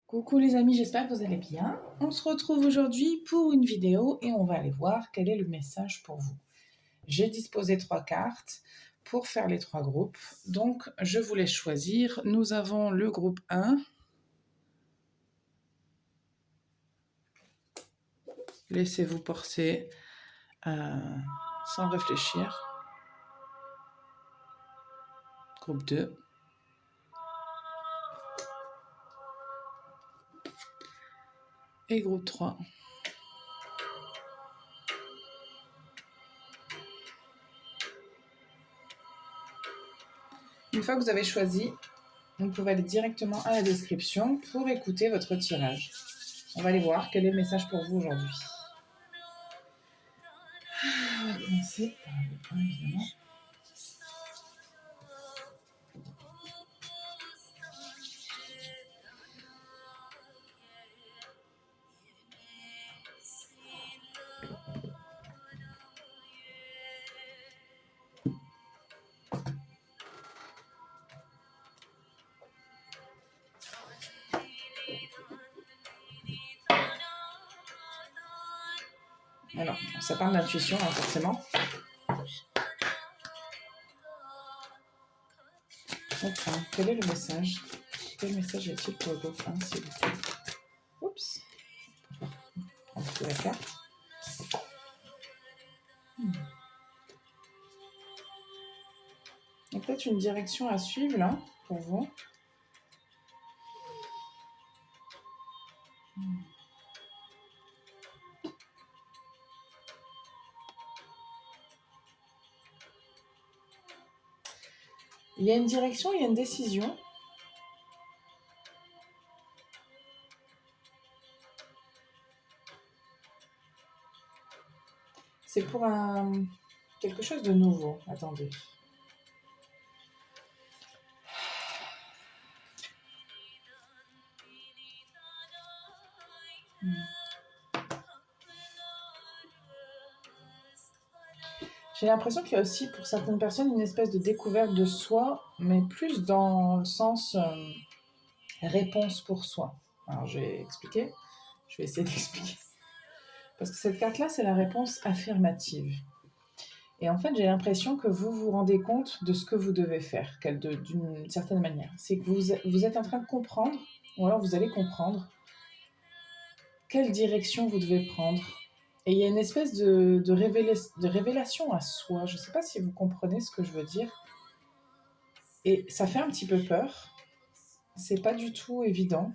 Coucou les amis, j'espère que vous allez bien. On se retrouve aujourd'hui pour une vidéo et on va aller voir quel est le message pour vous. J'ai disposé 3 cartes pour faire les 3 groupes. Donc je vous laisse choisir. Nous avons le groupe 1. Laissez-vous porter sans réfléchir. Groupe 2. Et groupe 3. Une fois que vous avez choisi, vous pouvez aller directement à la description pour écouter votre tirage. On va aller voir quel est le message pour vous aujourd'hui. On va commencer par le 1 évidemment. Alors, ça parle d'intuition, hein, forcément. Donc, quel est le message? Quel message est-il pour le groupe 1, s'il vous plaît? Oups. On prend la carte. Il y a peut-être une direction à suivre, là, pour vous. Il y a une direction, il y a une décision. C'est pour quelque chose de nouveau. Attendez. J'ai l'impression qu'il y a aussi pour certaines personnes une espèce de découverte de soi, mais plus dans le sens réponse pour soi. Alors je vais expliquer. Je vais essayer d'expliquer. Parce que cette carte-là, c'est la réponse affirmative. Et en fait, j'ai l'impression que vous vous rendez compte de ce que vous devez faire, d'une certaine manière. C'est que vous êtes en train de comprendre, ou alors vous allez comprendre, quelle direction vous devez prendre. Et il y a une espèce de révélation à soi. Je ne sais pas si vous comprenez ce que je veux dire. Et ça fait un petit peu peur. C'est pas du tout évident.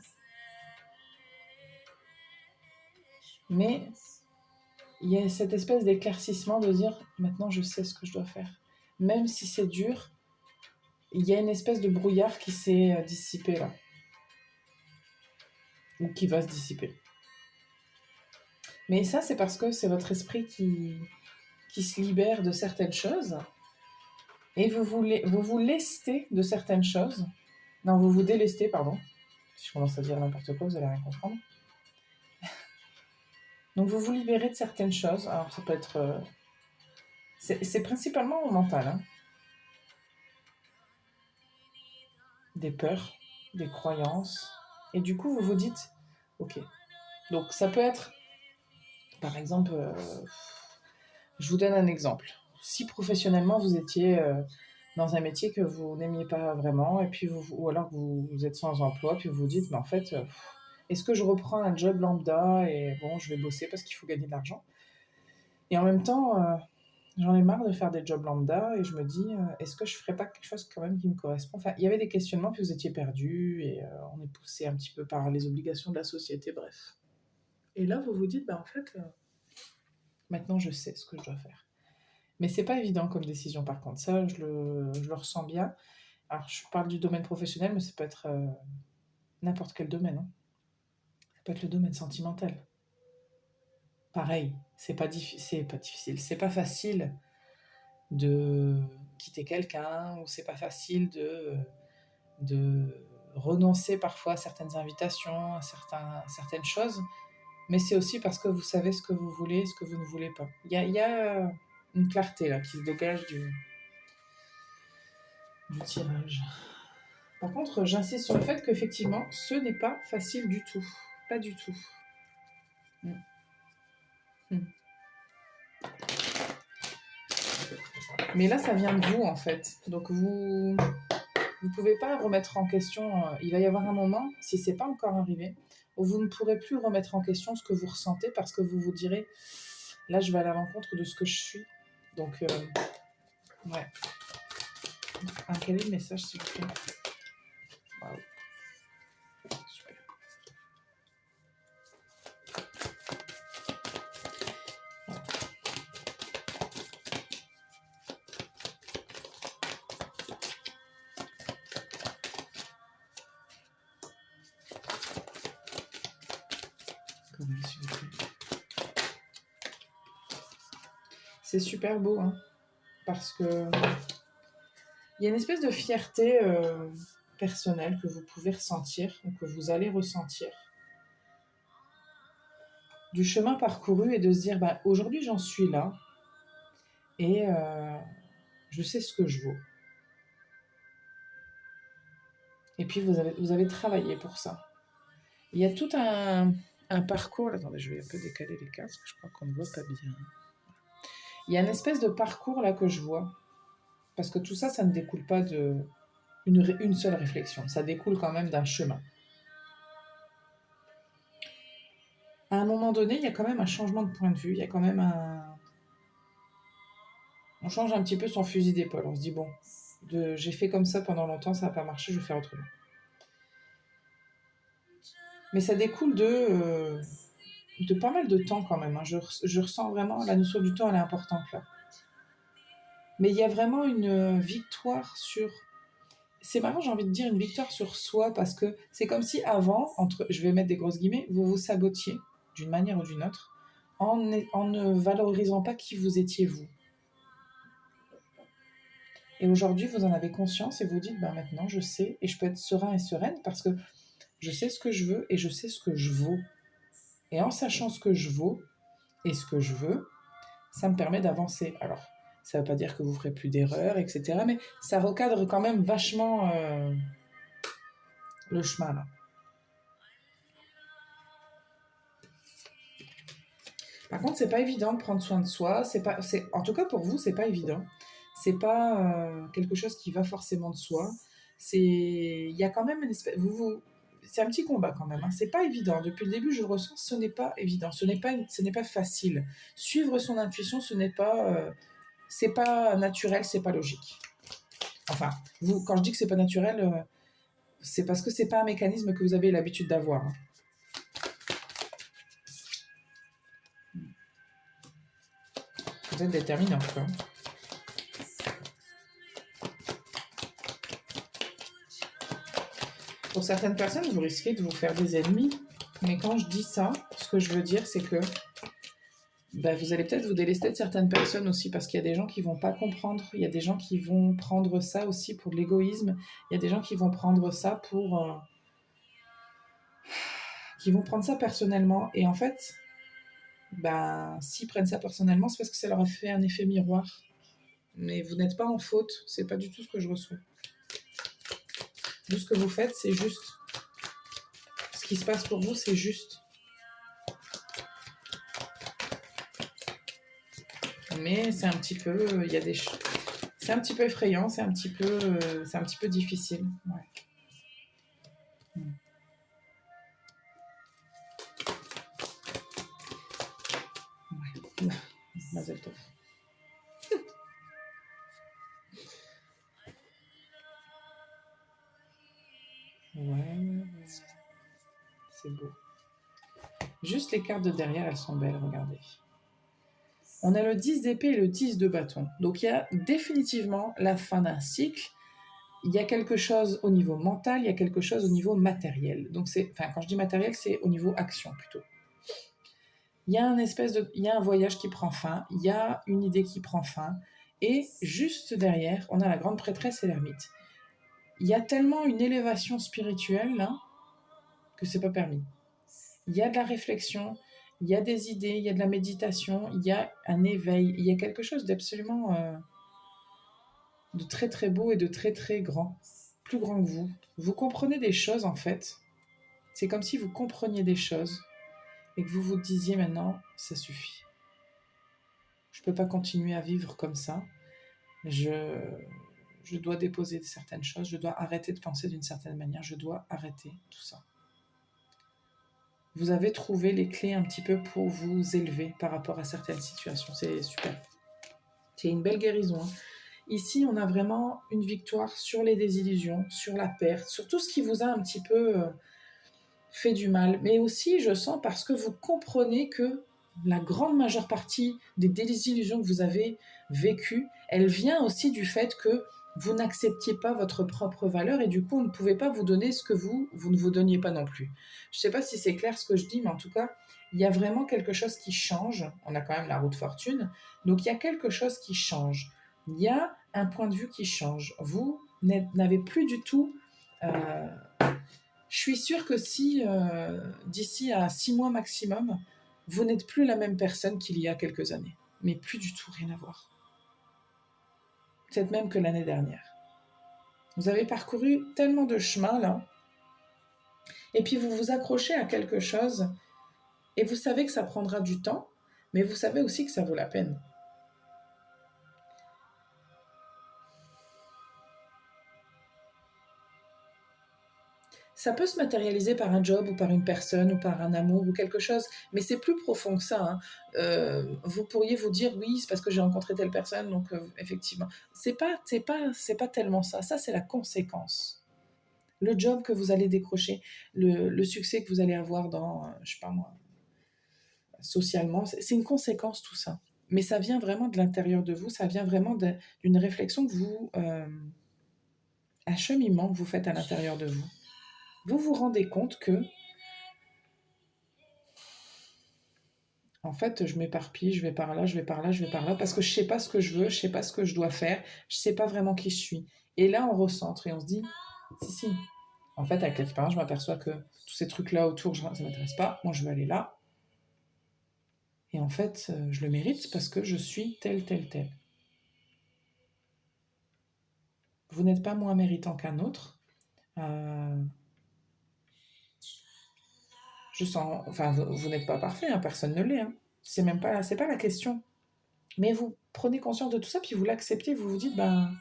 Mais il y a cette espèce d'éclaircissement de dire maintenant je sais ce que je dois faire. Même si c'est dur, il y a une espèce de brouillard qui s'est dissipé là. Ou qui va se dissiper. Mais ça, c'est parce que c'est votre esprit qui se libère de certaines choses. Et vous vous lestez de certaines choses. Non, vous vous délestez, pardon. Si je commence à dire n'importe quoi, vous allez rien comprendre. Donc vous vous libérez de certaines choses. Alors ça peut être... c'est principalement au mental. Hein. Des peurs, des croyances. Et du coup, vous vous dites, ok. Donc ça peut être, par exemple, je vous donne un exemple. Si professionnellement, vous étiez dans un métier que vous n'aimiez pas vraiment, et puis ou alors que vous êtes sans emploi, puis vous vous dites, mais en fait, est-ce que je reprends un job lambda et bon, je vais bosser parce qu'il faut gagner de l'argent. Et en même temps, j'en ai marre de faire des jobs lambda et je me dis, est-ce que je ferais pas quelque chose quand même qui me correspond? Enfin, il y avait des questionnements, puis vous étiez perdu et on est poussé un petit peu par les obligations de la société, bref. Et là, vous vous dites, bah en fait, maintenant je sais ce que je dois faire. Mais c'est pas évident comme décision par contre, ça je le ressens bien. Alors je parle du domaine professionnel, mais ça peut être n'importe quel domaine. Hein. Ça peut être le domaine sentimental. Pareil, c'est pas difficile, c'est pas facile de quitter quelqu'un, ou c'est pas facile de renoncer parfois à certaines invitations, à certaines choses, mais c'est aussi parce que vous savez ce que vous voulez, ce que vous ne voulez pas. Il y a une clarté là qui se dégage du tirage. Par contre, j'insiste sur le fait qu'effectivement, ce n'est pas facile du tout. Pas du tout. Mm. Mm. Mais là, ça vient de vous, en fait. Donc, vous ne pouvez pas remettre en question. Il va y avoir un moment, si ce n'est pas encore arrivé, où vous ne pourrez plus remettre en question ce que vous ressentez parce que vous vous direz, là, je vais à la rencontre de ce que je suis. Donc, ouais. Quel est le message, s'il vous plaît? Waouh. Super. C'est super beau, hein, parce que il y a une espèce de fierté personnelle que vous pouvez ressentir, ou que vous allez ressentir, du chemin parcouru et de se dire, bah, aujourd'hui j'en suis là, et je sais ce que je vaux. Et puis vous avez travaillé pour ça. Il y a tout un parcours, attendez, je vais un peu décaler les cases, parce que je crois qu'on ne voit pas bien. Il y a une espèce de parcours là que je vois, parce que tout ça, ça ne découle pas d'une seule réflexion, ça découle quand même d'un chemin. À un moment donné, il y a quand même un changement de point de vue, il y a quand même on change un petit peu son fusil d'épaule, on se dit, bon, j'ai fait comme ça pendant longtemps, ça n'a pas marché, je vais faire autrement. Mais ça découle de pas mal de temps quand même, hein. Je ressens vraiment, la notion du temps, elle est importante là. Mais il y a vraiment une victoire sur... C'est marrant, j'ai envie de dire une victoire sur soi, parce que c'est comme si avant, je vais mettre des grosses guillemets, vous vous sabotiez d'une manière ou d'une autre, en ne valorisant pas qui vous étiez vous. Et aujourd'hui, vous en avez conscience et vous dites, ben maintenant je sais, et je peux être serein et sereine, parce que je sais ce que je veux et je sais ce que je vaux. Et en sachant ce que je vaux et ce que je veux, ça me permet d'avancer. Alors, ça ne veut pas dire que vous ne ferez plus d'erreurs, etc. Mais ça recadre quand même vachement le chemin, là. Par contre, c'est pas évident de prendre soin de soi. En tout cas, pour vous, c'est pas évident. C'est pas quelque chose qui va forcément de soi. Il y a quand même une espèce... c'est un petit combat quand même, hein. C'est pas évident. Depuis le début, je le ressens, ce n'est pas évident. Ce n'est pas facile. Suivre son intuition, c'est pas naturel, c'est pas logique. Enfin, quand je dis que c'est pas naturel, c'est parce que c'est pas un mécanisme que vous avez l'habitude d'avoir, hein. Vous êtes déterminant, quoi. Pour certaines personnes, vous risquez de vous faire des ennemis. Mais quand je dis ça, ce que je veux dire, c'est que vous allez peut-être vous délester de certaines personnes aussi, parce qu'il y a des gens qui vont pas comprendre. Il y a des gens qui vont prendre ça aussi pour de l'égoïsme. Il y a des gens qui vont prendre ça qui vont prendre ça personnellement. Et en fait, s'ils prennent ça personnellement, c'est parce que ça leur a fait un effet miroir. Mais vous n'êtes pas en faute. C'est pas du tout ce que je reçois. Tout ce que vous faites, c'est juste. Ce qui se passe pour vous, c'est juste. Mais c'est un petit peu, c'est un petit peu effrayant, c'est un petit peu difficile. Ouais. Ouais. Mazel tov. Ouais. C'est beau. Juste les cartes de derrière, elles sont belles, regardez. On a le 10 d'épée et le 10 de bâton. Donc il y a définitivement la fin d'un cycle. Il y a quelque chose au niveau mental, il y a quelque chose au niveau matériel. Donc quand je dis matériel, c'est au niveau action plutôt. Il y a il y a un voyage qui prend fin, il y a une idée qui prend fin, et juste derrière, on a la grande prêtresse et l'ermite. Il y a tellement une élévation spirituelle là que c'est pas permis. Il y a de la réflexion, il y a des idées, il y a de la méditation, il y a un éveil, il y a quelque chose d'absolument de très très beau et de très très grand. plus grand que vous. Vous comprenez des choses, en fait. C'est comme si vous compreniez des choses et que vous vous disiez maintenant, ça suffit. Je ne peux pas continuer à vivre comme ça. Je dois déposer certaines choses, je dois arrêter de penser d'une certaine manière, je dois arrêter tout ça. Vous avez trouvé les clés un petit peu pour vous élever par rapport à certaines situations. C'est super. C'est une belle guérison. Ici, on a vraiment une victoire sur les désillusions, sur la perte, sur tout ce qui vous a un petit peu fait du mal. Mais aussi, je sens, parce que vous comprenez que la grande majeure partie des désillusions que vous avez vécues, elle vient aussi du fait que vous n'acceptiez pas votre propre valeur et du coup, on ne pouvait pas vous donner ce que vous ne vous donniez pas non plus. Je ne sais pas si c'est clair ce que je dis, mais en tout cas, il y a vraiment quelque chose qui change. On a quand même la roue de fortune, donc il y a quelque chose qui change. Il y a un point de vue qui change. Vous n'avez plus du tout... je suis sûre que si, d'ici à 6 mois maximum, vous n'êtes plus la même personne qu'il y a quelques années. Mais plus du tout, rien à voir. Peut-être même que l'année dernière. Vous avez parcouru tellement de chemins, là. Et puis vous vous accrochez à quelque chose, et vous savez que ça prendra du temps, mais vous savez aussi que ça vaut la peine. Ça peut se matérialiser par un job ou par une personne ou par un amour ou quelque chose, mais c'est plus profond que ça. Vous pourriez vous dire oui, c'est parce que j'ai rencontré telle personne, donc effectivement, c'est pas tellement ça. Ça, c'est la conséquence. Le job que vous allez décrocher, le succès que vous allez avoir dans, je sais pas moi, socialement, c'est une conséquence tout ça. Mais ça vient vraiment de l'intérieur de vous, ça vient vraiment d'une réflexion que vous, un cheminement que vous faites à l'intérieur de vous. Vous vous rendez compte que, en fait, je m'éparpille, je vais par là, je vais par là, je vais par là, parce que je sais pas ce que je veux, je sais pas ce que je dois faire, je sais pas vraiment qui je suis. Et là, on recentre et on se dit, si. En fait, avec l'expérience, je m'aperçois que tous ces trucs-là autour, ça m'intéresse pas. Moi, je veux aller là. Et en fait, je le mérite parce que je suis tel. Vous n'êtes pas moins méritant qu'un autre. Je sens, enfin, vous n'êtes pas parfait, hein, personne ne l'est. Hein. C'est pas la question. Mais vous prenez conscience de tout ça, puis vous l'acceptez, vous vous dites, ben,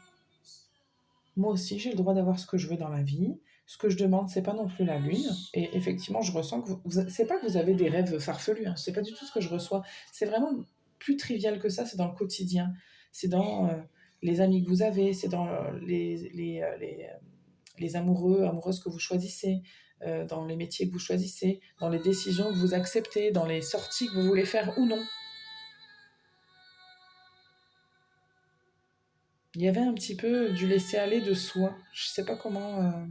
moi aussi, j'ai le droit d'avoir ce que je veux dans la vie. Ce que je demande, c'est pas non plus la lune. Et effectivement, je ressens que c'est pas que vous avez des rêves farfelus. Hein. C'est pas du tout ce que je reçois. C'est vraiment plus trivial que ça. C'est dans le quotidien. C'est dans les amis que vous avez. C'est dans les amoureux, amoureuses que vous choisissez. Dans les métiers que vous choisissez. Dans les décisions que vous acceptez. Dans les sorties que vous voulez faire ou non. Il y avait un petit peu du laisser-aller de soi. Je sais pas comment...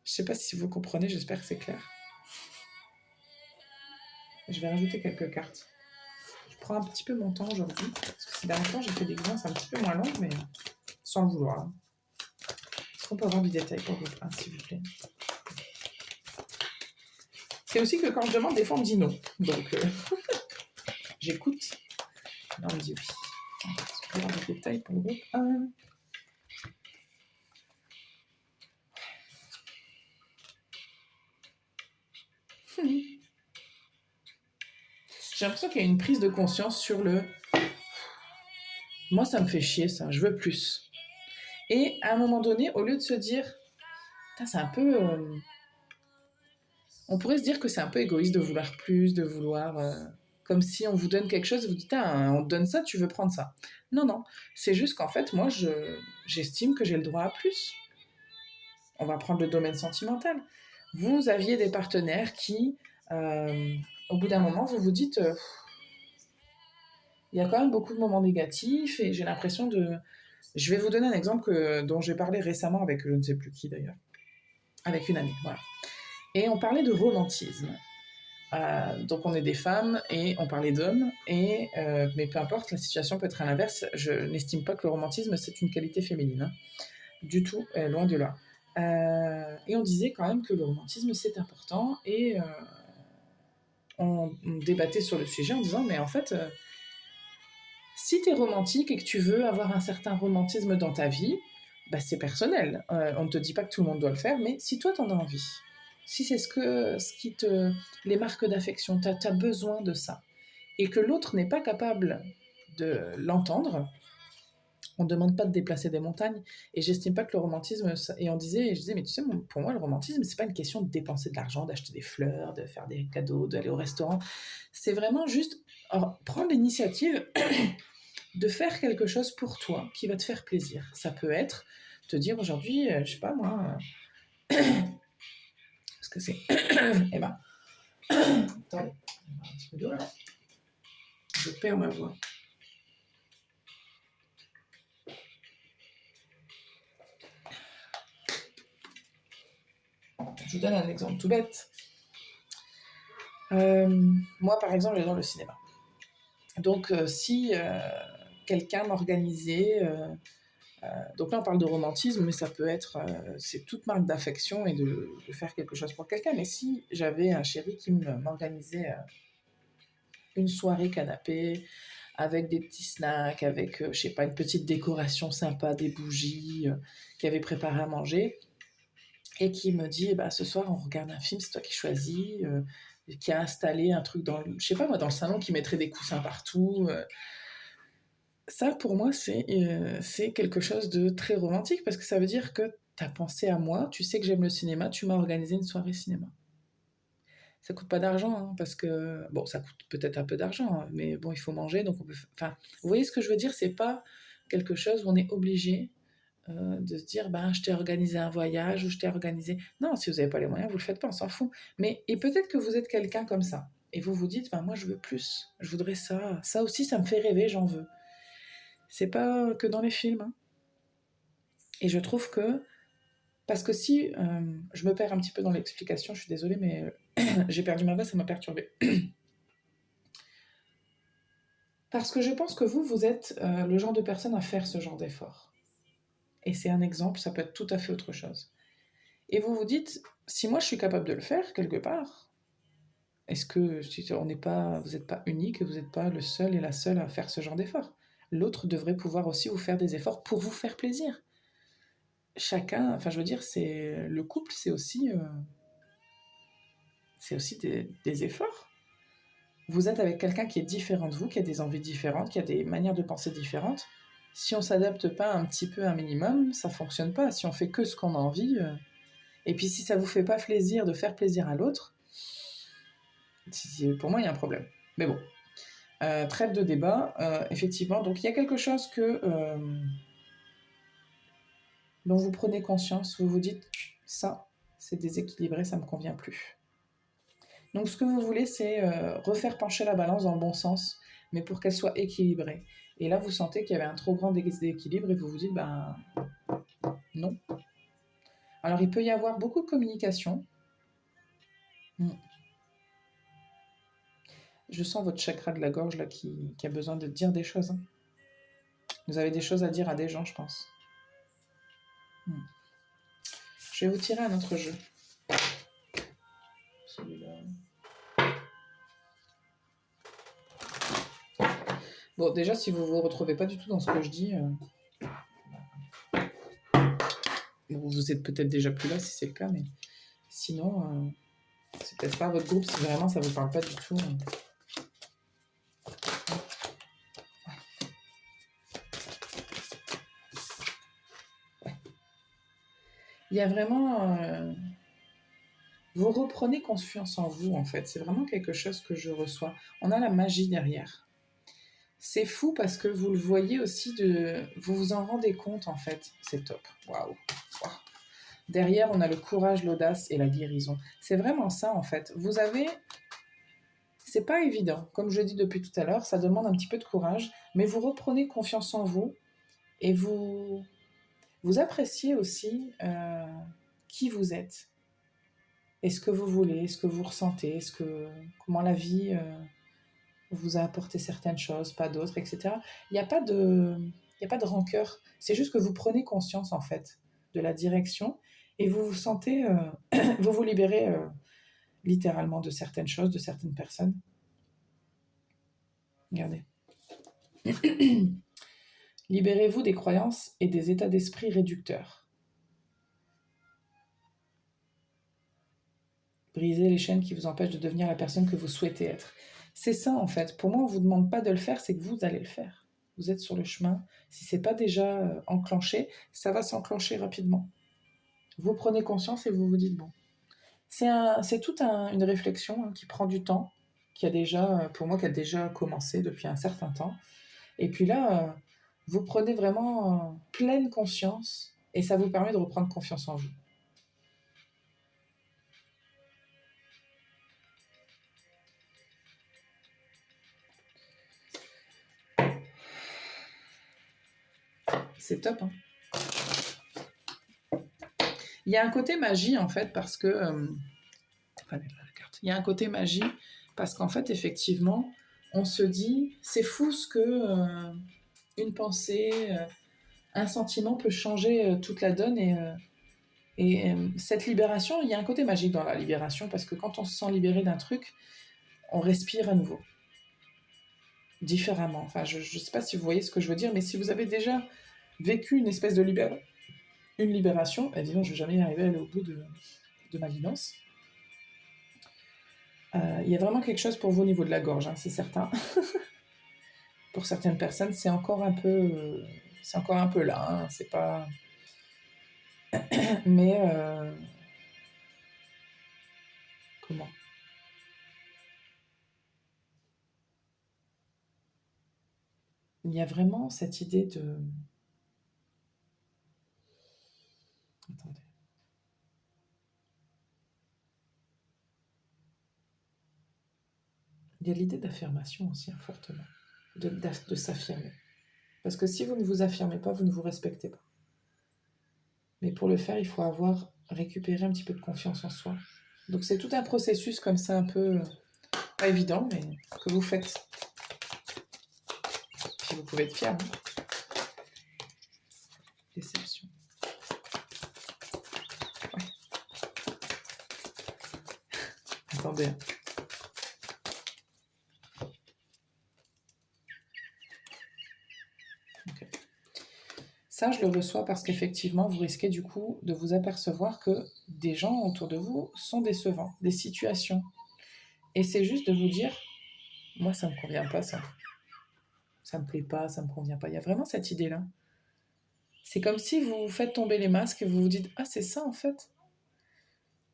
Je sais pas si vous comprenez, j'espère que c'est clair. Je vais rajouter quelques cartes. Je prends un petit peu mon temps aujourd'hui, parce que ces derniers temps, j'ai fait des guidances un petit peu moins longues, mais sans le vouloir. Est-ce qu'on peut avoir du détail pour vous, s'il vous plaît? C'est aussi que quand je demande, des fois, on me dit non. Donc, j'écoute. Là, on me dit oui. Est-ce qu'on peut avoir des détails pour le groupe 1? J'ai l'impression qu'il y a une prise de conscience sur le « moi, ça me fait chier, ça, je veux plus ». Et à un moment donné, au lieu de se dire « c'est un peu… on pourrait se dire que c'est un peu égoïste de vouloir plus, de vouloir… comme si on vous donne quelque chose, vous dites « on te donne ça, tu veux prendre ça ». Non, c'est juste qu'en fait, moi, j'estime que j'ai le droit à plus. On va prendre le domaine sentimental. Vous aviez des partenaires qui, au bout d'un moment, vous vous dites… il y a quand même beaucoup de moments négatifs et j'ai l'impression de… Je vais vous donner un exemple dont j'ai parlé récemment avec je ne sais plus qui d'ailleurs, avec une amie, voilà. Et on parlait de romantisme. Donc on est des femmes et on parlait d'hommes, mais peu importe, la situation peut être à l'inverse. Je n'estime pas que le romantisme c'est une qualité féminine, hein. Du tout, loin de là. Et on disait quand même que le romantisme c'est important et on débattait sur le sujet en disant mais en fait… si tu es romantique et que tu veux avoir un certain romantisme dans ta vie, c'est personnel. On ne te dit pas que tout le monde doit le faire, mais si toi, tu en as envie, si c'est les marques d'affection, tu as besoin de ça, et que l'autre n'est pas capable de l'entendre, on ne demande pas de déplacer des montagnes. Et j'estime pas que le romantisme... Et je disais, mais tu sais, pour moi, le romantisme, c'est pas une question de dépenser de l'argent, d'acheter des fleurs, de faire des cadeaux, d'aller au restaurant. C'est vraiment juste prendre l'initiative de faire quelque chose pour toi qui va te faire plaisir. Ça peut être te dire aujourd'hui, je sais pas moi... Parce que c'est... Eh ben... Attendez, un petit peu d'eau là. Je perds ma voix. Je vous donne un exemple tout bête. Moi, par exemple, j'adore le cinéma. Donc, si quelqu'un m'organisait... donc là, on parle de romantisme, mais ça peut être... c'est toute marque d'affection et de faire quelque chose pour quelqu'un. Mais si j'avais un chéri qui m'organisait une soirée canapé, avec des petits snacks, avec, je sais pas, une petite décoration sympa, des bougies, qui avait préparé à manger, et qui me dit, ce soir, on regarde un film, c'est toi qui choisis, qui a installé un truc dans, je sais pas moi, dans le salon, qui mettrait des coussins partout. Ça, pour moi, c'est quelque chose de très romantique, parce que ça veut dire que tu as pensé à moi, tu sais que j'aime le cinéma, tu m'as organisé une soirée cinéma. Ça coûte pas d'argent, hein, parce que... Bon, ça coûte peut-être un peu d'argent, hein, mais bon, il faut manger, donc on peut... Enfin, vous voyez ce que je veux dire? C'est pas quelque chose où on est obligé de se dire, je t'ai organisé un voyage, ou je t'ai organisé... Non, si vous n'avez pas les moyens, vous le faites pas, on s'en fout. Mais, et peut-être que vous êtes quelqu'un comme ça, et vous vous dites, moi, je veux plus, je voudrais ça. Ça aussi, ça me fait rêver, j'en veux. C'est pas que dans les films, hein. Et je trouve que... Parce que si... je me perds un petit peu dans l'explication, je suis désolée, mais j'ai perdu ma voix, ça m'a perturbée. Parce que je pense que vous êtes le genre de personne à faire ce genre d'effort. Et c'est un exemple, ça peut être tout à fait autre chose. Et vous vous dites, si moi je suis capable de le faire quelque part, est-ce que vous n'êtes pas unique et vous n'êtes pas le seul et la seule à faire ce genre d'effort? L'autre devrait pouvoir aussi vous faire des efforts pour vous faire plaisir. Chacun, enfin je veux dire, le couple, c'est aussi des efforts. Vous êtes avec quelqu'un qui est différent de vous, qui a des envies différentes, qui a des manières de penser différentes. Si on s'adapte pas un petit peu un minimum, ça fonctionne pas. Si on fait que ce qu'on a envie, et puis si ça vous fait pas plaisir de faire plaisir à l'autre, pour moi il y a un problème. Mais bon, trêve de débat. Effectivement, donc il y a quelque chose dont vous prenez conscience, vous vous dites ça, c'est déséquilibré, ça me convient plus. Donc ce que vous voulez, c'est refaire pencher la balance dans le bon sens, mais pour qu'elle soit équilibrée. Et là, vous sentez qu'il y avait un trop grand déséquilibre et vous vous dites, non. Alors, il peut y avoir beaucoup de communication. Je sens votre chakra de la gorge là qui a besoin de dire des choses. Hein. Vous avez des choses à dire à des gens, je pense. Je vais vous tirer un autre jeu. Celui-là. Bon, déjà, si vous ne vous retrouvez pas du tout dans ce que je dis, vous êtes peut-être déjà plus là si c'est le cas, mais sinon, c'est peut-être pas votre groupe si vraiment ça vous parle pas du tout. Il y a vraiment... vous reprenez confiance en vous, en fait. C'est vraiment quelque chose que je reçois. On a la magie derrière. C'est fou parce que vous le voyez aussi, vous vous en rendez compte, en fait. C'est top. Waouh. Derrière, on a le courage, l'audace et la guérison. C'est vraiment ça, en fait. Vous avez... C'est pas évident. Comme je dis depuis tout à l'heure, ça demande un petit peu de courage, mais vous reprenez confiance en vous et vous appréciez aussi qui vous êtes. Et ce que vous voulez, ce que vous ressentez, comment la vie vous a apporté certaines choses, pas d'autres, etc. Il n'y a pas de rancœur. C'est juste que vous prenez conscience, en fait, de la direction et vous vous sentez... vous vous libérez littéralement de certaines choses, de certaines personnes. Regardez. Libérez-vous des croyances et des états d'esprit réducteurs. Brisez les chaînes qui vous empêchent de devenir la personne que vous souhaitez être. C'est ça en fait. Pour moi, on ne vous demande pas de le faire, c'est que vous allez le faire. Vous êtes sur le chemin. Si ce n'est pas déjà enclenché, ça va s'enclencher rapidement. Vous prenez conscience et vous vous dites, bon, c'est toute une réflexion qui prend du temps, qui a déjà, pour moi, qui a déjà commencé depuis un certain temps. Et puis là, vous prenez vraiment pleine conscience et ça vous permet de reprendre confiance en vous. C'est top, hein. Il y a un côté magie, en fait, parce que... il y a un côté magie, parce qu'en fait, effectivement, on se dit, c'est fou ce que une pensée, un sentiment peut changer toute la donne. Et cette libération, il y a un côté magique dans la libération, parce que quand on se sent libéré d'un truc, on respire à nouveau, différemment. Enfin, je ne sais pas si vous voyez ce que je veux dire, mais si vous avez déjà vécu une espèce de une libération, et disons, je ne vais jamais arriver à aller au bout de ma guidance. Il y a vraiment quelque chose pour vous au niveau de la gorge, hein, c'est certain. Pour certaines personnes, c'est encore un peu là, hein, c'est pas... Mais comment? Il y a vraiment cette idée de... Attendez. Il y a l'idée d'affirmation aussi, hein, fortement, de s'affirmer. Parce que si vous ne vous affirmez pas, vous ne vous respectez pas. Mais pour le faire, il faut avoir récupéré un petit peu de confiance en soi. Donc c'est tout un processus comme ça, un peu pas évident, mais que vous faites. Puis vous pouvez être fier. Hein. Déception. Ouais. Attendez. Okay. Ça, je le reçois parce qu'effectivement, vous risquez du coup de vous apercevoir que des gens autour de vous sont décevants, des situations. Et c'est juste de vous dire, moi, ça ne me convient pas, ça. Ça me plaît pas, ça me convient pas. Il y a vraiment cette idée-là. C'est comme si vous faites tomber les masques et vous vous dites, ah, c'est ça en fait.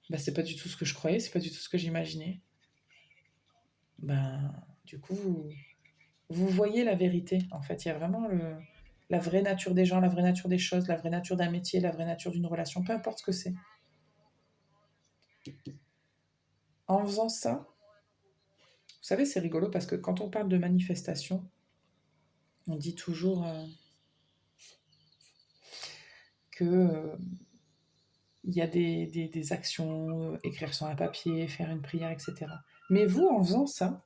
Ben, c'est pas du tout ce que je croyais, c'est pas du tout ce que j'imaginais. Ben, du coup, vous voyez la vérité. En fait, il y a vraiment la vraie nature des gens, la vraie nature des choses, la vraie nature d'un métier, la vraie nature d'une relation, peu importe ce que c'est. En faisant ça, vous savez, c'est rigolo parce que quand on parle de manifestation, on dit toujours que il y a des actions, écrire sur un papier, faire une prière, etc. Mais vous, en faisant ça,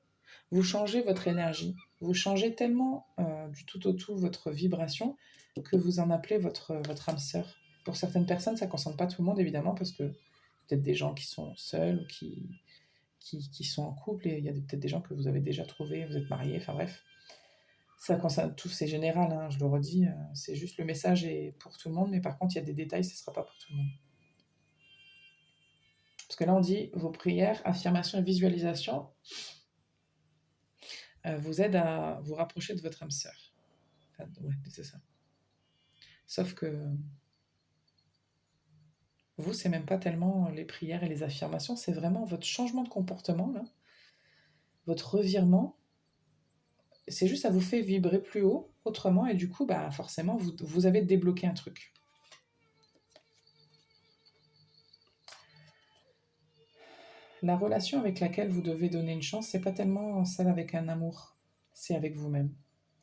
vous changez votre énergie, vous changez tellement du tout au tout votre vibration que vous en appelez votre âme sœur. Pour certaines personnes, ça ne concerne pas tout le monde, évidemment, parce que peut-être des gens qui sont seuls ou qui sont en couple, et il y a peut-être des gens que vous avez déjà trouvés, vous êtes mariés, enfin bref. Ça concerne tous, c'est général, hein, je le redis, c'est juste le message est pour tout le monde, mais par contre, il y a des détails, ce ne sera pas pour tout le monde. Parce que là, on dit vos prières, affirmations et visualisations vous aident à vous rapprocher de votre âme sœur. Enfin, ouais, c'est ça. Sauf que vous, c'est même pas tellement les prières et les affirmations, c'est vraiment votre changement de comportement, là, votre revirement. C'est juste, ça vous fait vibrer plus haut, autrement, et du coup, bah, forcément, vous avez débloqué un truc. La relation avec laquelle vous devez donner une chance, c'est pas tellement celle avec un amour, c'est avec vous-même.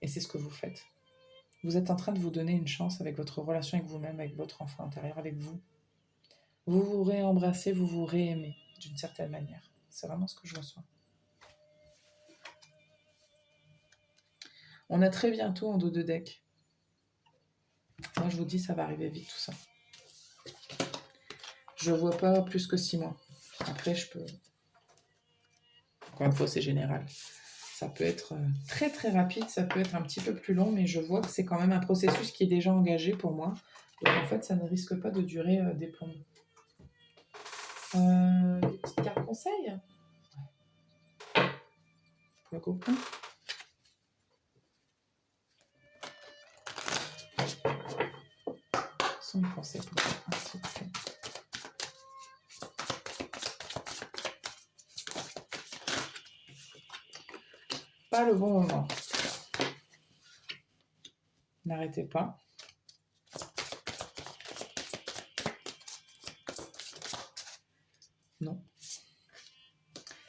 Et c'est ce que vous faites. Vous êtes en train de vous donner une chance avec votre relation avec vous-même, avec votre enfant intérieur, avec vous. Vous vous réembrassez, vous vous réaimez, d'une certaine manière. C'est vraiment ce que je reçois. On a très bientôt en dos de deck. Moi, je vous dis, ça va arriver vite, tout ça. Je vois pas plus que 6 mois. Après, je peux... Encore une fois, c'est général. Ça peut être très très rapide, ça peut être un petit peu plus long, mais je vois que c'est quand même un processus qui est déjà engagé pour moi. Donc en fait, ça ne risque pas de durer des plombes. Des petites cartes conseils pour le groupe 1. Ce sont les conseils pour le groupe 1, s'il vous plaît. Pas le bon moment. N'arrêtez pas. Non.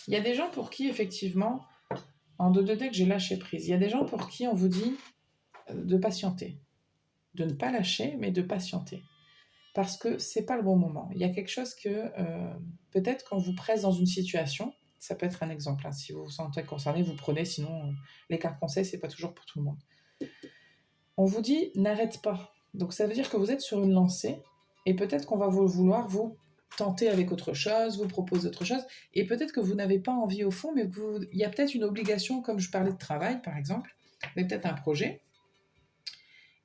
Il y a des gens pour qui, effectivement, en 2 decks, j'ai lâché prise. Il y a des gens pour qui on vous dit de patienter. De ne pas lâcher, mais de patienter. Parce que c'est pas le bon moment. Il y a quelque chose que, peut-être qu'on vous presse dans une situation, ça peut être un exemple, hein, si vous vous sentez concerné, vous prenez, sinon les cartes conseils, c'est pas toujours pour tout le monde. On vous dit n'arrête pas. Donc ça veut dire que vous êtes sur une lancée, et peut-être qu'on va vouloir vous tenter avec autre chose, vous proposer autre chose, et peut-être que vous n'avez pas envie au fond, mais il y a peut-être une obligation, comme je parlais de travail par exemple, vous avez peut-être un projet,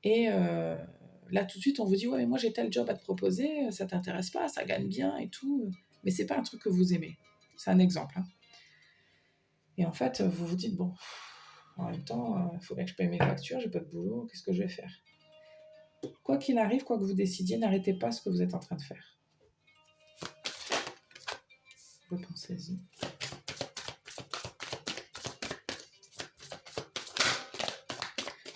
et là tout de suite on vous dit ouais mais moi j'ai tel job à te proposer, ça t'intéresse pas, ça gagne bien et tout, mais c'est pas un truc que vous aimez. C'est un exemple. Hein. Et en fait vous vous dites bon, en même temps il faut bien que je paye mes factures, j'ai pas de boulot, qu'est-ce que je vais faire? Quoi qu'il arrive, quoi que vous décidiez, n'arrêtez pas ce que vous êtes en train de faire. Repensez-y.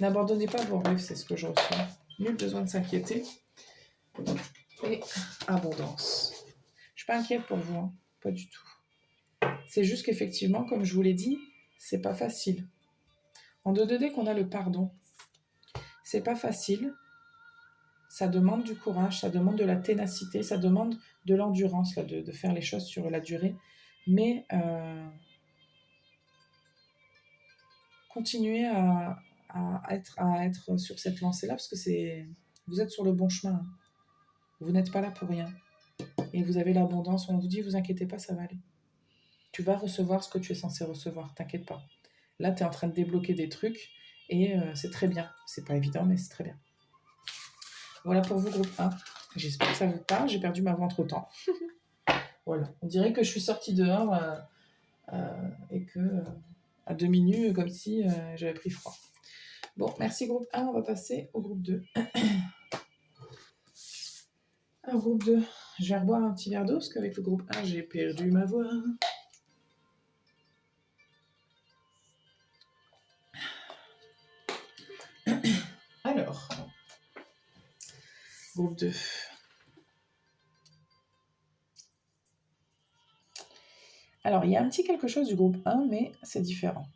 N'abandonnez pas vos rêves, c'est ce que je reçois. Nul besoin de s'inquiéter. Et abondance. Je suis pas inquiète pour vous, hein. Pas du tout. C'est juste qu'effectivement, comme je vous l'ai dit, c'est pas facile. En 2D qu'on a le pardon. C'est pas facile. Ça demande du courage, ça demande de la ténacité, ça demande de l'endurance là, de faire les choses sur la durée. Mais continuez à être sur cette lancée-là parce que vous êtes sur le bon chemin. Vous n'êtes pas là pour rien. Et vous avez l'abondance. On vous dit, vous inquiétez pas, ça va aller. Tu vas recevoir ce que tu es censé recevoir, t'inquiète pas. Là, tu es en train de débloquer des trucs et c'est très bien. C'est pas évident, mais c'est très bien. Voilà pour vous, groupe 1. J'espère que ça vous parle. J'ai perdu ma voix entre-temps. Voilà. On dirait que je suis sortie dehors et que à demi nue, comme si j'avais pris froid. Bon, merci groupe 1. On va passer au groupe 2. Alors, groupe 2, je vais reboire un petit verre d'eau parce qu'avec le groupe 1, j'ai perdu ma voix. Alors, groupe 2. Alors, il y a un petit quelque chose du groupe 1, mais c'est différent.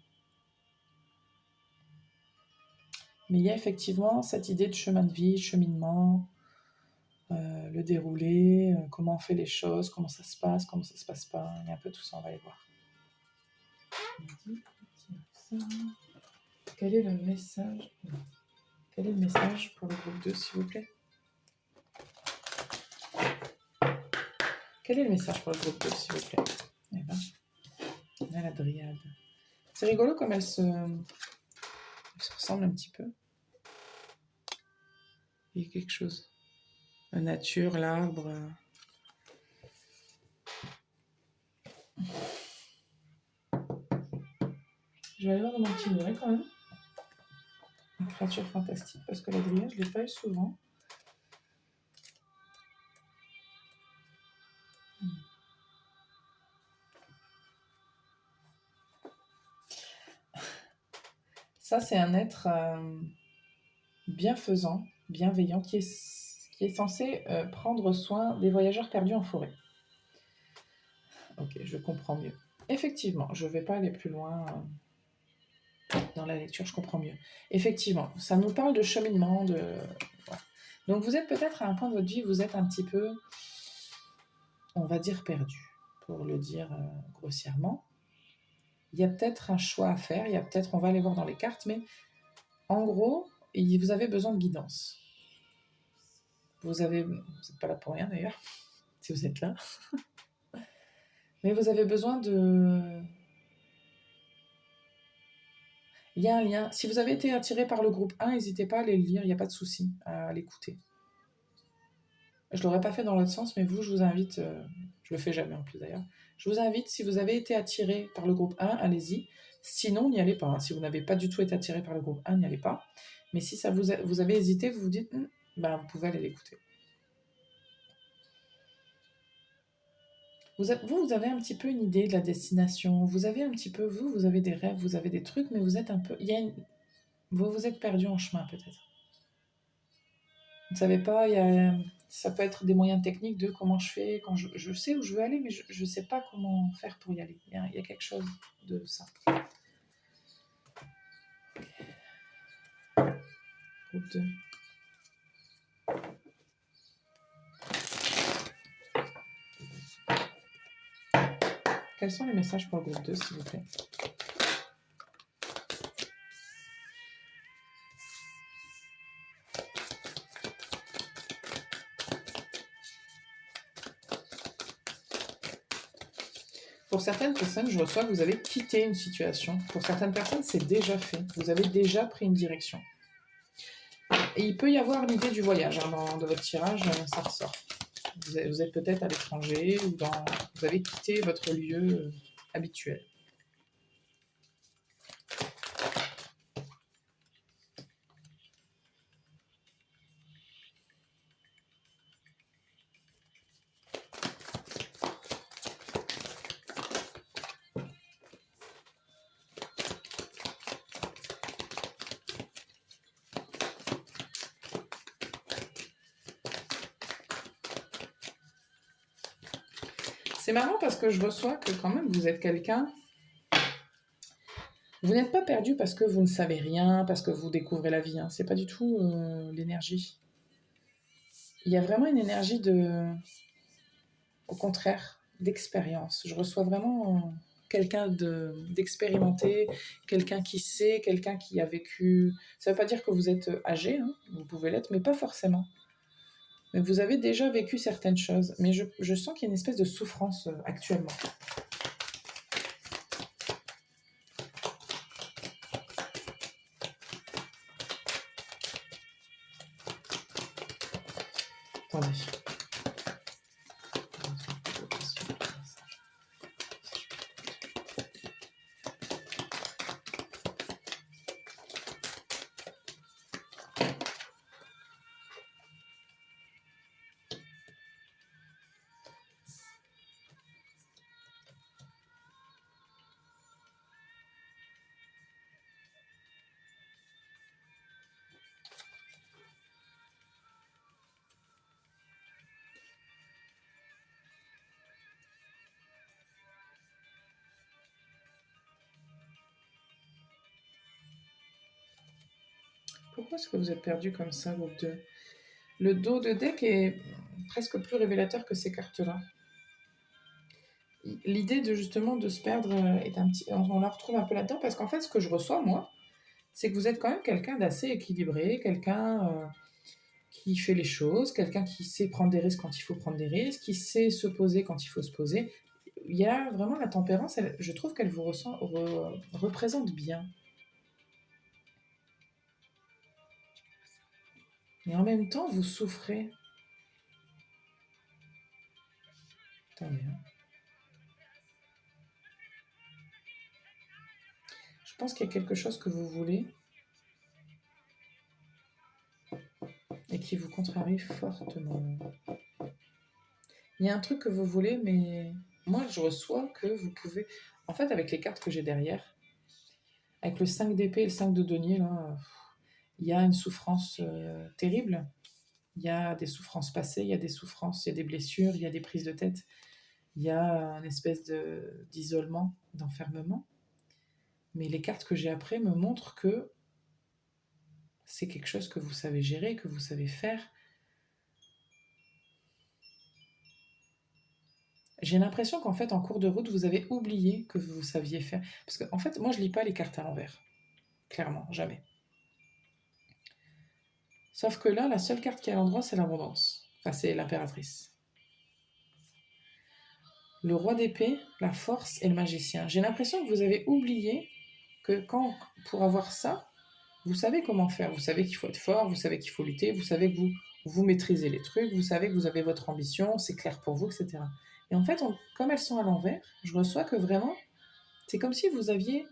Mais il y a effectivement cette idée de chemin de vie, cheminement, le déroulé, comment on fait les choses, comment ça se passe pas. Il y a un peu tout ça, on va aller voir. Quel est le message Quel est le message pour le groupe 2, s'il vous plaît? Quel est le message pour le groupe 2, s'il vous plaît? Eh ben, on a la dryade. C'est rigolo comme elle se ressemble un petit peu. Il y a quelque chose. La nature, l'arbre. Je vais aller voir dans mon petit livret quand même. Une créature fantastique, parce que la dryade, je ne l'ai pas eu souvent. Ça, c'est un être bienfaisant, bienveillant, qui est censé prendre soin des voyageurs perdus en forêt. Ok, je comprends mieux. Effectivement, je ne vais pas aller plus loin dans la lecture, je comprends mieux. Effectivement, ça nous parle de cheminement, de... Voilà. Donc vous êtes peut-être à un point de votre vie, vous êtes un petit peu, on va dire, perdu, pour le dire grossièrement. Il y a peut-être un choix à faire, il y a peut-être, on va aller voir dans les cartes, mais en gros, vous avez besoin de guidance. Vous n'êtes pas là pour rien d'ailleurs, si vous êtes là. Mais vous avez besoin Il y a un lien. Si vous avez été attiré par le groupe 1, n'hésitez pas à aller le lire, il n'y a pas de souci à l'écouter. Je ne l'aurais pas fait dans l'autre sens, mais vous, je vous invite, je le fais jamais en plus d'ailleurs, je vous invite, si vous avez été attiré par le groupe 1, allez-y. Sinon, n'y allez pas. Hein. Si vous n'avez pas du tout été attiré par le groupe 1, n'y allez pas. Mais si ça vous avez hésité, vous vous dites, ben, vous pouvez aller l'écouter. Vous avez un petit peu une idée de la destination. Vous avez un petit peu, vous avez des rêves, vous avez des trucs, mais vous êtes un peu, vous êtes perdu en chemin peut-être. Vous ne savez pas, ça peut être des moyens techniques de comment je fais, quand je sais où je veux aller, mais je ne sais pas comment faire pour y aller. Il y a quelque chose de ça. Groupe 2. Quels sont les messages pour le groupe 2, s'il vous plaît? Pour certaines personnes, je reçois que vous avez quitté une situation. Pour certaines personnes, c'est déjà fait. Vous avez déjà pris une direction. Et il peut y avoir l'idée du voyage hein, dans votre tirage, ça ressort. Vous êtes peut-être à l'étranger ou vous avez quitté votre lieu habituel. C'est marrant parce que je reçois que quand même vous êtes quelqu'un. Vous n'êtes pas perdu parce que vous ne savez rien, parce que vous découvrez la vie. Hein. C'est pas du tout l'énergie. Il y a vraiment une énergie au contraire, d'expérience. Je reçois vraiment quelqu'un d'expérimenté, quelqu'un qui sait, quelqu'un qui a vécu. Ça ne veut pas dire que vous êtes âgé, hein, vous pouvez l'être, mais pas forcément. Mais vous avez déjà vécu certaines choses. Mais je sens qu'il y a une espèce de souffrance actuellement. Attendez. Pourquoi est-ce que vous êtes perdu comme ça, groupe 2? Le dos de deck est presque plus révélateur que ces cartes-là. L'idée de justement de se perdre est un petit... On la retrouve un peu là-dedans parce qu'en fait, ce que je reçois, moi, c'est que vous êtes quand même quelqu'un d'assez équilibré, quelqu'un qui fait les choses, quelqu'un qui sait prendre des risques quand il faut prendre des risques, qui sait se poser quand il faut se poser. Il y a vraiment la tempérance, je trouve qu'elle vous représente bien. Et en même temps, vous souffrez. Attendez. Je pense qu'il y a quelque chose que vous voulez et qui vous contrarie fortement. Il y a un truc que vous voulez, mais moi, je reçois que vous pouvez... En fait, avec les cartes que j'ai derrière, avec le 5 d'épée et le 5 de denier, là, il y a une souffrance terrible. Il y a des souffrances passées, il y a des souffrances, il y a des blessures, il y a des prises de tête. Il y a une espèce d'isolement, d'enfermement. Mais les cartes que j'ai après me montrent que c'est quelque chose que vous savez gérer, que vous savez faire. J'ai l'impression qu'en fait, en cours de route, vous avez oublié que vous saviez faire. Parce que, en fait, moi, je lis pas les cartes à l'envers. Clairement, jamais. Sauf que là, la seule carte qui est à l'endroit, c'est l'abondance. Enfin, c'est l'impératrice. Le roi d'épée, la force et le magicien. J'ai l'impression que vous avez oublié que quand, pour avoir ça, vous savez comment faire. Vous savez qu'il faut être fort, vous savez qu'il faut lutter, vous savez que vous maîtrisez les trucs, vous savez que vous avez votre ambition, c'est clair pour vous, etc. Et en fait, comme elles sont à l'envers, je reçois que vraiment, c'est comme si vous savez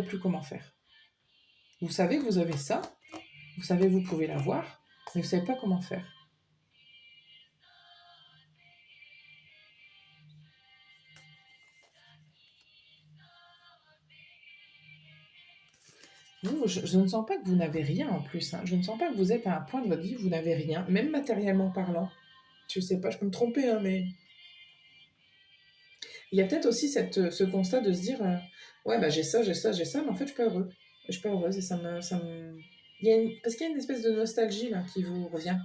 plus comment faire. Vous savez que vous avez ça, vous savez que vous pouvez l'avoir, mais vous savez pas comment faire. Vous, je ne sens pas que vous n'avez rien en plus. Hein. Je ne sens pas que vous êtes à un point de votre vie où vous n'avez rien, même matériellement parlant. Je sais pas, je peux me tromper, hein, mais il y a peut-être aussi ce constat de se dire ouais, bah j'ai ça, j'ai ça, j'ai ça, mais en fait, je suis pas heureux. Je suis pas heureuse et ça me... Parce qu'il y a une espèce de nostalgie là, qui vous revient.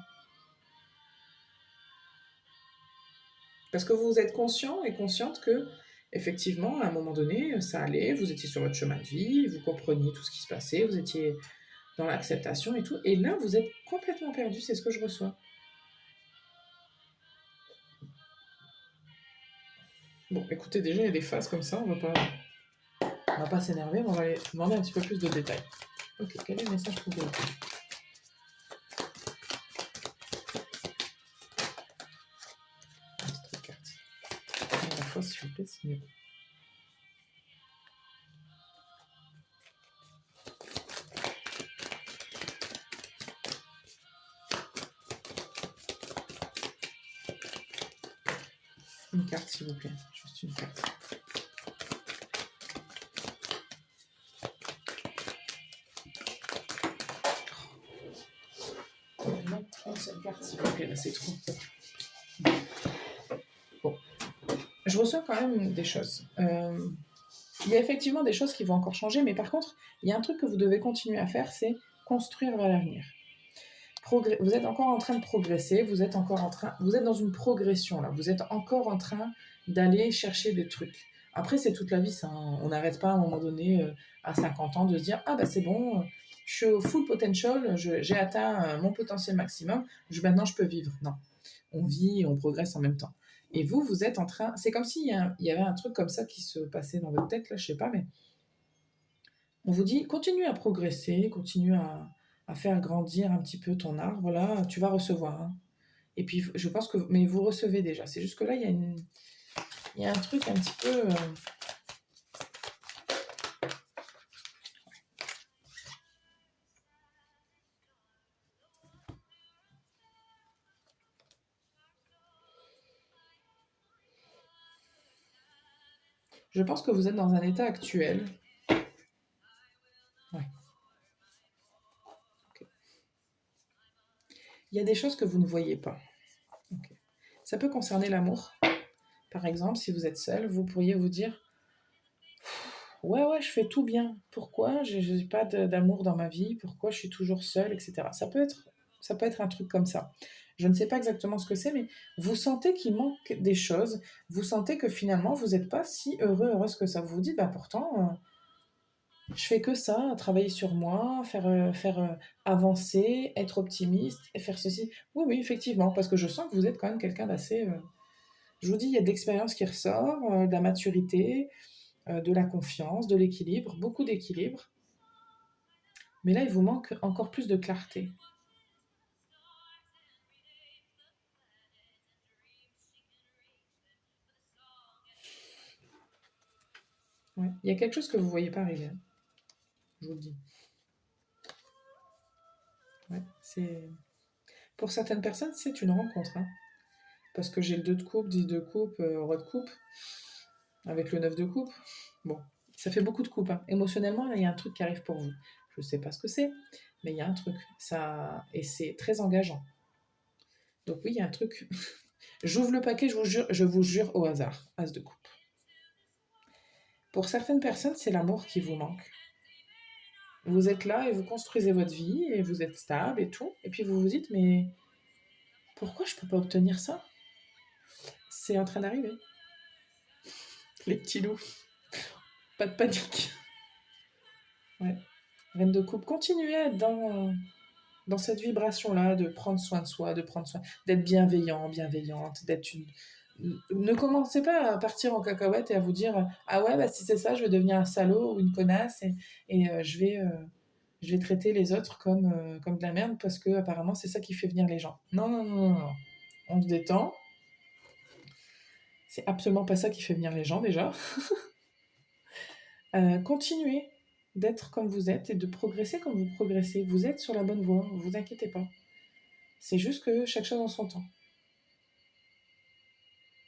Parce que vous êtes conscient et consciente que, effectivement, à un moment donné, ça allait, vous étiez sur votre chemin de vie, vous compreniez tout ce qui se passait, vous étiez dans l'acceptation et tout. Et là, vous êtes complètement perdu, c'est ce que je reçois. Bon, écoutez, déjà, il y a des phases comme ça, on va pas s'énerver, mais on va aller demander un petit peu plus de détails. Ok, quel est le message pour vous? La fois, s'il vous plaît, c'est mieux. Une carte, s'il vous plaît. Juste une carte. Non, une seule carte, s'il vous plaît. Là, c'est trop. Bon. Je reçois quand même des choses. Il y a effectivement des choses qui vont encore changer, mais par contre, il y a un truc que vous devez continuer à faire, c'est construire vers l'avenir. Vous êtes encore en train de progresser, vous êtes dans une progression là, vous êtes encore en train d'aller chercher des trucs. Après, c'est toute la vie, ça. Hein. On n'arrête pas à un moment donné, à 50 ans, de se dire ah bah c'est bon, je suis au full potential, j'ai atteint mon potentiel maximum, maintenant je peux vivre. Non, on vit et on progresse en même temps. Et vous êtes en train, c'est comme s'il y avait un truc comme ça qui se passait dans votre tête là, je sais pas, mais on vous dit continue à progresser, continue à faire grandir un petit peu ton arbre, là, tu vas recevoir. Hein. Et puis, je pense que... Mais vous recevez déjà. C'est juste que là, il y a un truc un petit peu... Je pense que vous êtes dans un état actuel. Ouais. Okay. Il y a des choses que vous ne voyez pas. Okay. Ça peut concerner l'amour. Par exemple, si vous êtes seul, vous pourriez vous dire ouais, je fais tout bien. Pourquoi je n'ai pas d'amour dans ma vie? Pourquoi je suis toujours seule, etc. Ça peut être un truc comme ça. Je ne sais pas exactement ce que c'est, mais vous sentez qu'il manque des choses. Vous sentez que finalement, vous n'êtes pas si heureuse que ça. Vous vous dites, bah pourtant, je fais que ça, travailler sur moi, faire avancer, être optimiste et faire ceci. Oui, effectivement, parce que je sens que vous êtes quand même quelqu'un d'assez... je vous dis, il y a de l'expérience qui ressort, de la maturité, de la confiance, de l'équilibre, beaucoup d'équilibre. Mais là, il vous manque encore plus de clarté. Ouais. Il y a quelque chose que vous ne voyez pas arriver. Hein. Je vous le dis. Ouais, pour certaines personnes, c'est une rencontre. Hein. Parce que j'ai le 2 de coupe, 10 de coupe, roi de coupe, avec le 9 de coupe. Bon, ça fait beaucoup de coupes. Hein. Émotionnellement, il y a un truc qui arrive pour vous. Je ne sais pas ce que c'est, mais il y a un truc. Et c'est très engageant. Donc oui, il y a un truc. J'ouvre le paquet, je vous jure au hasard. As de coupe. Pour certaines personnes, c'est l'amour qui vous manque. Vous êtes là et vous construisez votre vie et vous êtes stable et tout. Et puis vous vous dites, mais pourquoi je ne peux pas obtenir ça? C'est en train d'arriver. Les petits loups. Pas de panique. Ouais. Reine de coupe, continuez à être dans cette vibration-là de prendre soin de soi, d'être bienveillante, Ne commencez pas à partir en cacahuète et à vous dire ah ouais, bah, si c'est ça, je vais devenir un salaud ou une connasse et je vais traiter les autres comme de la merde parce que apparemment c'est ça qui fait venir les gens. Non, non, non, non, non. On se détend. C'est absolument pas ça qui fait venir les gens déjà. Continuez d'être comme vous êtes et de progresser comme vous progressez. Vous êtes sur la bonne voie, ne vous inquiétez pas. C'est juste que chaque chose en son temps.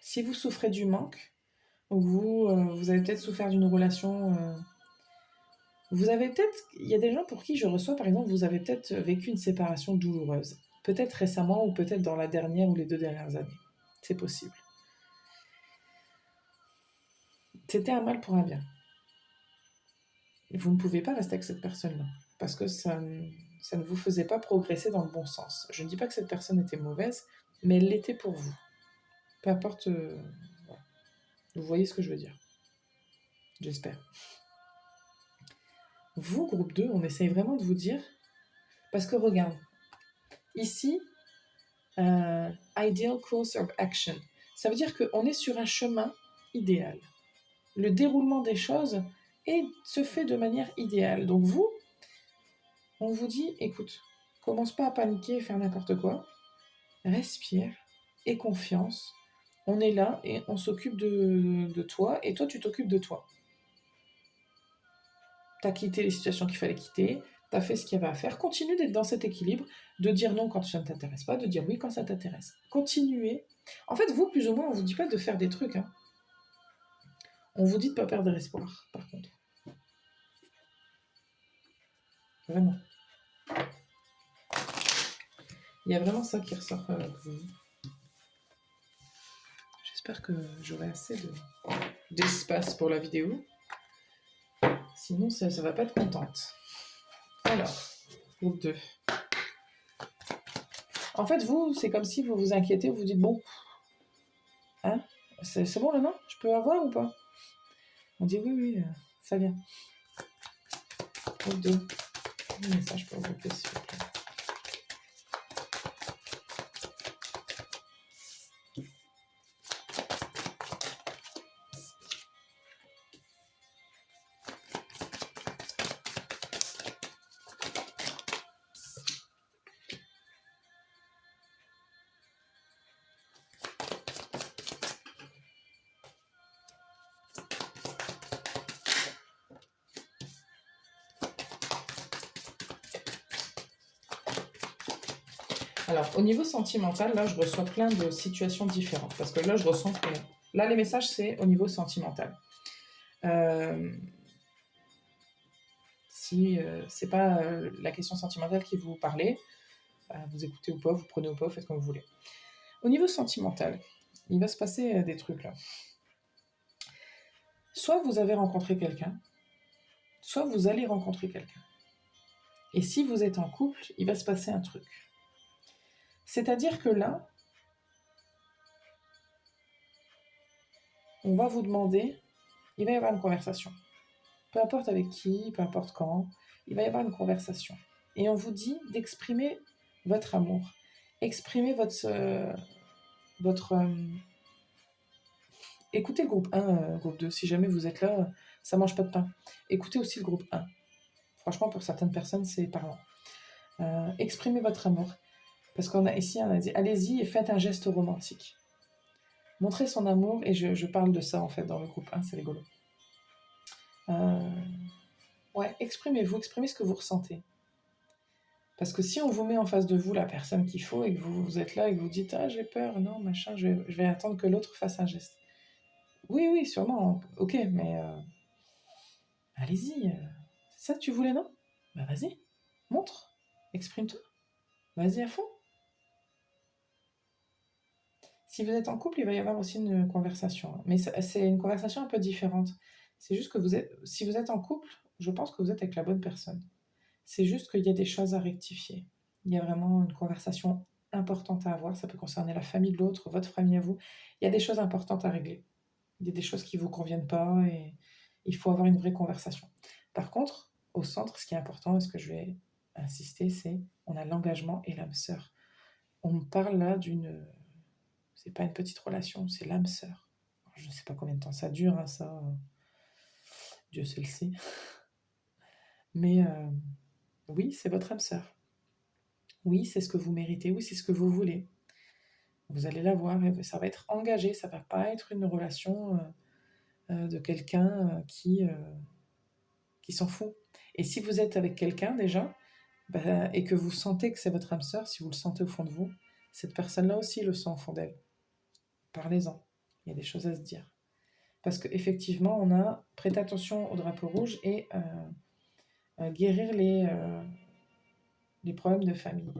Si vous souffrez du manque, ou vous avez peut-être souffert d'une relation, vous avez peut-être, il y a des gens pour qui je reçois, par exemple, vous avez peut-être vécu une séparation douloureuse. Peut-être récemment ou peut-être dans la dernière ou les 2 dernières années. C'est possible. C'était un mal pour un bien. Vous ne pouvez pas rester avec cette personne-là parce que ça ne vous faisait pas progresser dans le bon sens. Je ne dis pas que cette personne était mauvaise, mais elle l'était pour vous. Peu importe, voilà. Vous voyez ce que je veux dire. J'espère. Vous, groupe 2, on essaye vraiment de vous dire, parce que regarde, ici, ideal course of action, ça veut dire qu'on est sur un chemin idéal. Le déroulement des choses se fait de manière idéale. Donc vous, on vous dit, écoute, commence pas à paniquer et faire n'importe quoi, respire, aie confiance, on est là et on s'occupe de toi et toi tu t'occupes de toi. T'as quitté les situations qu'il fallait quitter, t'as fait ce qu'il y avait à faire, continue d'être dans cet équilibre, de dire non quand ça ne t'intéresse pas, de dire oui quand ça t'intéresse. Continuez. En fait, vous, plus ou moins, on vous dit pas de faire des trucs, hein. On vous dit de pas perdre espoir, par contre. Vraiment. Il y a vraiment ça qui ressort pour vous. J'espère que j'aurai assez d'espace pour la vidéo. Sinon, ça va pas être contente. Alors, groupe 2. En fait, vous, c'est comme si vous vous inquiétez, vous vous dites, bon, hein, c'est bon là, non? Je peux avoir ou pas? On dit, oui, oui, ça vient. Groupe 2. Un message pour groupe 2, s'il vous plaît. Alors, au niveau sentimental, là, je reçois plein de situations différentes. Parce que là, je ressens que... Là, les messages, c'est au niveau sentimental. Si c'est pas la question sentimentale qui vous parlait, vous écoutez ou pas, vous prenez ou pas, faites comme vous voulez. Au niveau sentimental, il va se passer des trucs là. Soit vous avez rencontré quelqu'un, soit vous allez rencontrer quelqu'un. Et si vous êtes en couple, il va se passer un truc. C'est-à-dire que là, on va vous demander, il va y avoir une conversation. Peu importe avec qui, peu importe quand, il va y avoir une conversation. Et on vous dit d'exprimer votre amour. Exprimez écoutez le groupe 1, groupe 2. Si jamais vous êtes là, ça mange pas de pain. Écoutez aussi le groupe 1. Franchement, pour certaines personnes, c'est parlant. Exprimez votre amour. Parce qu'on a ici, on a dit, allez-y et faites un geste romantique. Montrez son amour, et je parle de ça en fait dans le groupe 1, c'est rigolo. Ouais, exprimez-vous, exprimez ce que vous ressentez. Parce que si on vous met en face de vous la personne qu'il faut et que vous êtes là et que vous dites ah j'ai peur, non machin, je vais attendre que l'autre fasse un geste. Oui, oui, sûrement, ok, mais allez-y, c'est ça que tu voulais, non? Bah vas-y, montre, exprime-toi, vas-y à fond. Si vous êtes en couple, il va y avoir aussi une conversation, mais c'est une conversation un peu différente. C'est juste que si vous êtes en couple, je pense que vous êtes avec la bonne personne. C'est juste qu'il y a des choses à rectifier. Il y a vraiment une conversation importante à avoir. Ça peut concerner la famille de l'autre, votre famille à vous. Il y a des choses importantes à régler. Il y a des choses qui ne vous conviennent pas et il faut avoir une vraie conversation. Par contre, au centre, ce qui est important, et ce que je vais insister, c'est on a l'engagement et l'âme sœur. On parle là d'une... C'est pas une petite relation, c'est l'âme sœur. Je ne sais pas combien de temps ça dure, hein, ça. Dieu seul sait. Mais oui, c'est votre âme sœur. Oui, c'est ce que vous méritez. Oui, c'est ce que vous voulez. Vous allez la voir et ça va être engagé. Ça va pas être une relation de quelqu'un qui s'en fout. Et si vous êtes avec quelqu'un déjà, et que vous sentez que c'est votre âme sœur, si vous le sentez au fond de vous, cette personne-là aussi le sent au fond d'elle. Parlez-en. Il y a des choses à se dire. Parce qu'effectivement, on a prêté attention au drapeau rouge et guérir les problèmes de famille.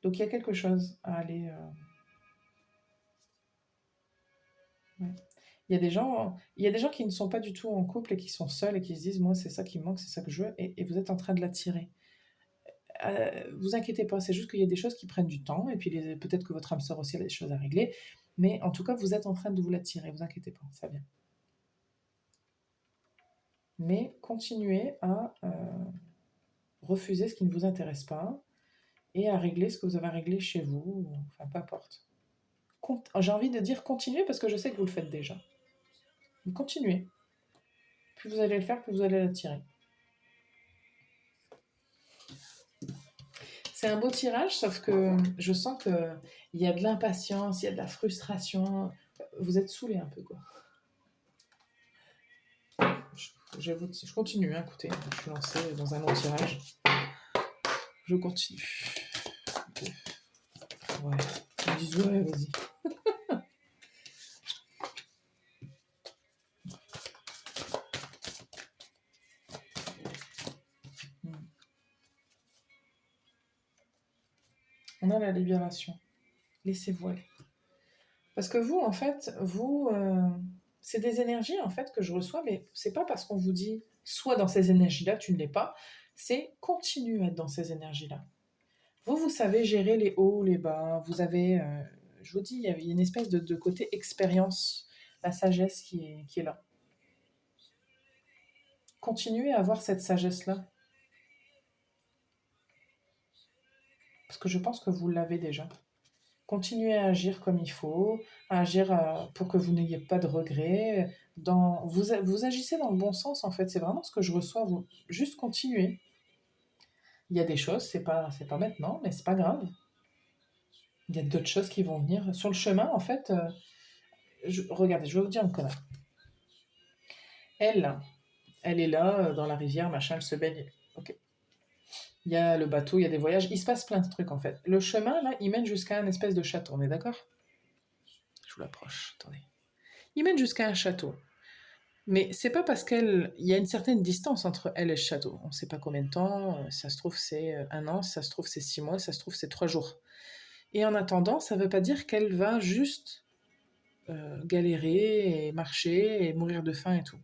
Donc il y a quelque chose à aller... ouais. Il y a des gens qui ne sont pas du tout en couple et qui sont seuls et qui se disent, moi c'est ça qui me manque, c'est ça que je veux, et vous êtes en train de l'attirer. Vous inquiétez pas, c'est juste qu'il y a des choses qui prennent du temps, et puis peut-être que votre âme sœur aussi a des choses à régler, mais en tout cas vous êtes en train de vous l'attirer, vous inquiétez pas, ça vient. Mais continuez à refuser ce qui ne vous intéresse pas, et à régler ce que vous avez à régler chez vous, enfin peu importe. J'ai envie de dire continuez parce que je sais que vous le faites déjà. Continuez. Plus vous allez le faire, plus vous allez l'attirer. C'est un beau tirage, sauf que je sens qu'il y a de l'impatience, il y a de la frustration. Vous êtes saoulé un peu, quoi. Je continue, hein, écoutez, je suis lancée dans un long tirage. Je continue. Ouais, ils disent ouais, vas-y. On a la libération. Laissez-vous aller. Parce que vous, en fait, c'est des énergies en fait que je reçois, mais c'est pas parce qu'on vous dit soit dans ces énergies-là, tu ne l'es pas, c'est continue à être dans ces énergies-là. Vous savez gérer les hauts, les bas, vous avez, je vous dis, il y a une espèce de côté expérience, la sagesse qui est là. Continuez à avoir cette sagesse-là. Parce que je pense que vous l'avez déjà. Continuez à agir comme il faut, à agir pour que vous n'ayez pas de regrets. Vous agissez dans le bon sens, en fait. C'est vraiment ce que je reçois. Vous juste continuez. Il y a des choses, c'est pas maintenant, mais c'est pas grave. Il y a d'autres choses qui vont venir. Sur le chemin, en fait, regardez, je vais vous dire une connerie. Elle est là, dans la rivière, machin, elle se baigne. Ok. Il y a le bateau, il y a des voyages, il se passe plein de trucs, en fait. Le chemin, là, il mène jusqu'à un espèce de château, on est d'accord? Je vous l'approche, attendez. Il mène jusqu'à un château. Mais c'est pas parce qu'il y a une certaine distance entre elle et le château. On ne sait pas combien de temps, ça se trouve c'est 1 an, ça se trouve c'est 6 mois, ça se trouve c'est 3 jours. Et en attendant, ça ne veut pas dire qu'elle va juste galérer et marcher et mourir de faim et tout.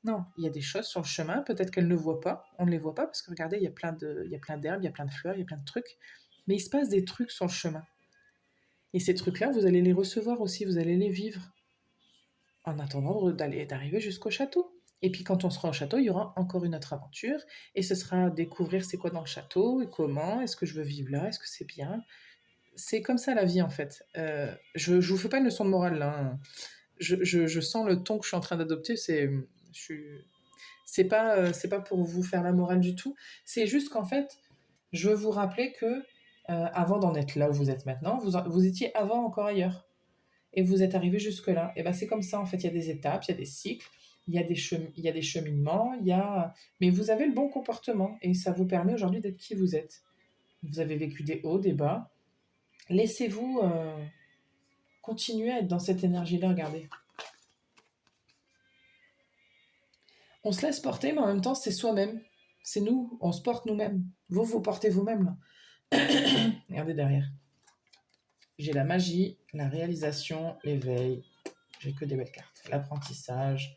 Non, il y a des choses sur le chemin, peut-être qu'elle ne voit pas, on ne les voit pas parce que regardez, il y a plein d'herbes, il y a plein de fleurs, il y a plein de trucs, mais il se passe des trucs sur le chemin. Et ces trucs-là, vous allez les recevoir aussi, vous allez les vivre en attendant d'arriver jusqu'au château. Et puis quand on sera au château, il y aura encore une autre aventure, et ce sera découvrir c'est quoi dans le château, et comment, est-ce que je veux vivre là, est-ce que c'est bien. C'est comme ça la vie en fait. Je vous fais pas une leçon de morale là. Hein. Je sens le ton que je suis en train d'adopter, c'est pas pour vous faire la morale du tout, c'est juste qu'en fait, je veux vous rappeler que avant d'en être là où vous êtes maintenant, vous étiez avant encore ailleurs et vous êtes arrivé jusque-là. Et ben c'est comme ça en fait, il y a des étapes, il y a des cycles, il y a des cheminements, mais vous avez le bon comportement et ça vous permet aujourd'hui d'être qui vous êtes. Vous avez vécu des hauts, des bas. Laissez-vous continuer à être dans cette énergie-là, regardez. On se laisse porter, mais en même temps, c'est soi-même. C'est nous, on se porte nous-mêmes. Vous portez vous-même, là. Regardez derrière. J'ai la magie, la réalisation, l'éveil. J'ai que des belles cartes. L'apprentissage.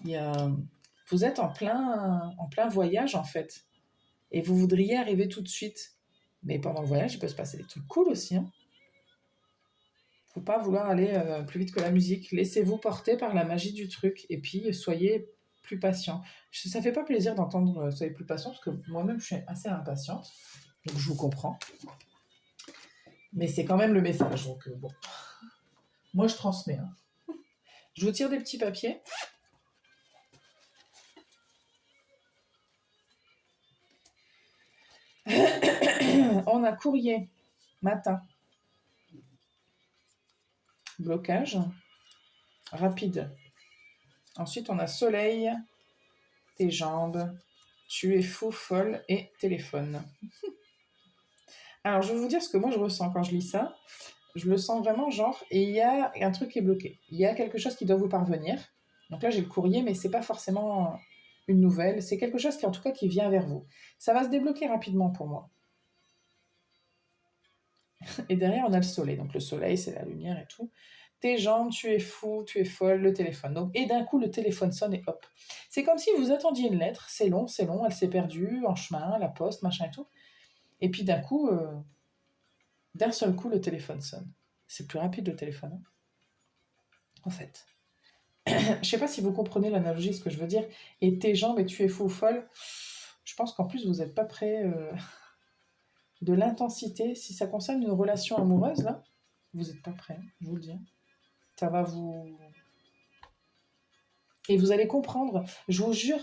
Vous êtes en plein voyage, en fait. Et vous voudriez arriver tout de suite. Mais pendant le voyage, il peut se passer des trucs cool aussi. Hein. Faut pas vouloir aller plus vite que la musique. Laissez-vous porter par la magie du truc. Et puis, soyez plus patient. Ça fait pas plaisir d'entendre soyez plus patient, parce que moi-même, je suis assez impatiente. Donc, je vous comprends. Mais c'est quand même le message, donc bon. Moi, je transmets. Hein. Je vous tire des petits papiers. On a courrier, matin. Blocage, rapide. Ensuite, on a soleil, tes jambes, tu es fou, folle et téléphone. Alors, je vais vous dire ce que moi je ressens quand je lis ça. Je le sens vraiment genre, et il y a un truc qui est bloqué. Il y a quelque chose qui doit vous parvenir. Donc là, j'ai le courrier, mais c'est pas forcément une nouvelle. C'est quelque chose qui, en tout cas, qui vient vers vous. Ça va se débloquer rapidement pour moi. Et derrière, on a le soleil. Donc le soleil, c'est la lumière et tout. Tes jambes, tu es fou, tu es folle, le téléphone. Donc, et d'un coup, le téléphone sonne et hop. C'est comme si vous attendiez une lettre. C'est long, elle s'est perdue en chemin, la poste, machin et tout. Et puis d'un coup, d'un seul coup, le téléphone sonne. C'est plus rapide le téléphone, hein, en fait. Je sais pas si vous comprenez l'analogie, ce que je veux dire. Et tes jambes, et tu es fou ou folle. Je pense qu'en plus, vous n'êtes pas prêt de l'intensité. Si ça concerne une relation amoureuse, là, vous n'êtes pas prêt, je vous le dis. Ça va vous... Et vous allez comprendre, je vous jure,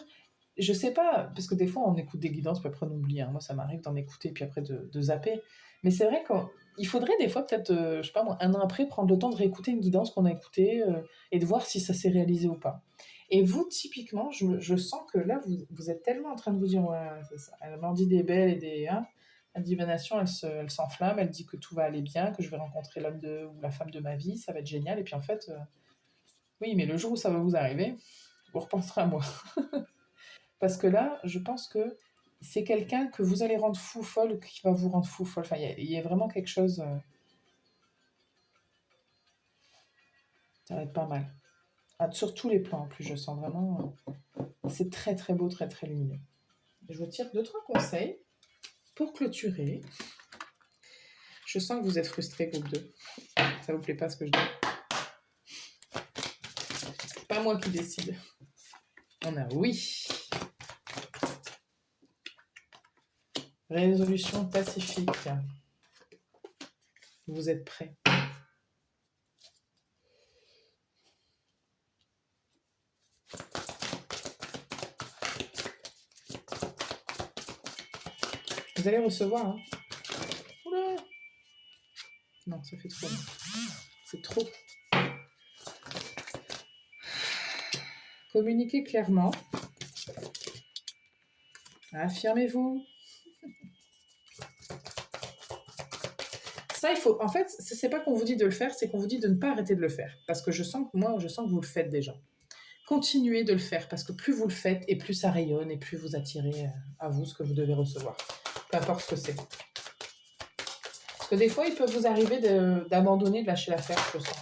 je sais pas, parce que des fois on écoute des guidances, puis après on oublie. Hein. Moi ça m'arrive d'en écouter, puis après de zapper. Mais c'est vrai qu'il faudrait des fois, peut-être, je sais pas moi, un an après, prendre le temps de réécouter une guidance qu'on a écoutée et de voir si ça s'est réalisé ou pas. Et vous, typiquement, je sens que là, vous êtes tellement en train de vous dire, ouais, c'est ça. Elle m'en dit des belles et des... Hein, la divination, elle s'enflamme, elle dit que tout va aller bien, que je vais rencontrer l'homme ou la femme de ma vie, ça va être génial. Et puis en fait, oui, mais le jour où ça va vous arriver, vous repenserez à moi. Parce que là, je pense que c'est quelqu'un que vous allez rendre fou folle ou qui va vous rendre fou folle. Enfin, il y a vraiment quelque chose. Ça va être pas mal. Ah, sur tous les plans, en plus, je sens vraiment. C'est très très beau, très très lumineux. Je vous tire 2-3 conseils pour clôturer. Je sens que vous êtes frustré, groupe 2. Ça vous plaît pas ce que je dis? C'est pas moi qui décide. On a oui. Résolution pacifique. Vous êtes prêts? Vous allez recevoir. Hein. Oula. Non, ça fait trop. C'est trop. Communiquez clairement. Affirmez-vous. Ça, il faut. En fait, c'est pas qu'on vous dit de le faire, c'est qu'on vous dit de ne pas arrêter de le faire. Parce que je sens que vous le faites déjà. Continuez de le faire, parce que plus vous le faites, et plus ça rayonne, et plus vous attirez à vous ce que vous devez recevoir. Peu importe ce que c'est. Parce que des fois, il peut vous arriver d'abandonner, de lâcher l'affaire, je sens.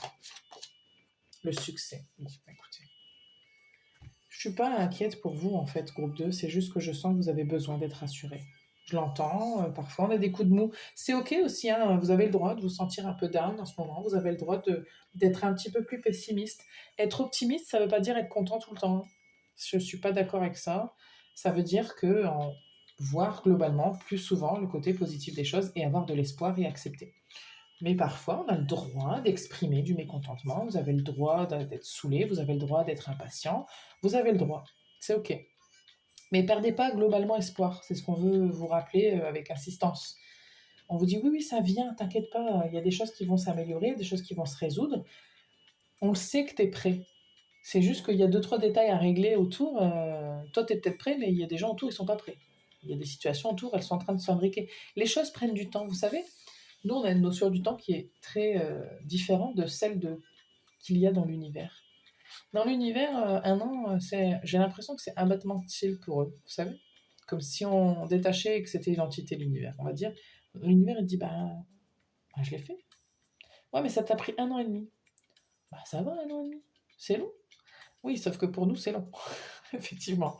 Le succès. Bon, écoutez. Je suis pas inquiète pour vous, en fait, groupe 2. C'est juste que je sens que vous avez besoin d'être rassuré. Je l'entends, parfois on a des coups de mou. C'est ok aussi, hein, vous avez le droit de vous sentir un peu down en ce moment, vous avez le droit d'être un petit peu plus pessimiste. Être optimiste, ça ne veut pas dire être content tout le temps. Je ne suis pas d'accord avec ça. Ça veut dire voir globalement plus souvent le côté positif des choses et avoir de l'espoir et accepter. Mais parfois, on a le droit d'exprimer du mécontentement, vous avez le droit d'être saoulé, vous avez le droit d'être impatient, vous avez le droit. C'est ok. Mais perdez pas globalement espoir, c'est ce qu'on veut vous rappeler avec insistance. On vous dit oui, ça vient, t'inquiète pas, il y a des choses qui vont s'améliorer, des choses qui vont se résoudre. On le sait que t'es prêt. C'est juste qu'il y a 2-3 détails à régler autour. Toi, t'es peut-être prêt, mais il y a des gens autour, ils sont pas prêts. Il y a des situations autour, elles sont en train de s'imbriquer. Les choses prennent du temps, vous savez. Nous, on a une notion du temps qui est très différente de celle qu'il y a dans l'univers. Dans l'univers, un an, j'ai l'impression que c'est un battement de cils pour eux, vous savez. Comme si on détachait et que c'était l'entité de l'univers, on va dire. L'univers, il dit, je l'ai fait. Ouais, mais ça t'a pris 1 an et demi. Ça va, 1 an et demi. C'est long. Oui, sauf que pour nous, c'est long, effectivement.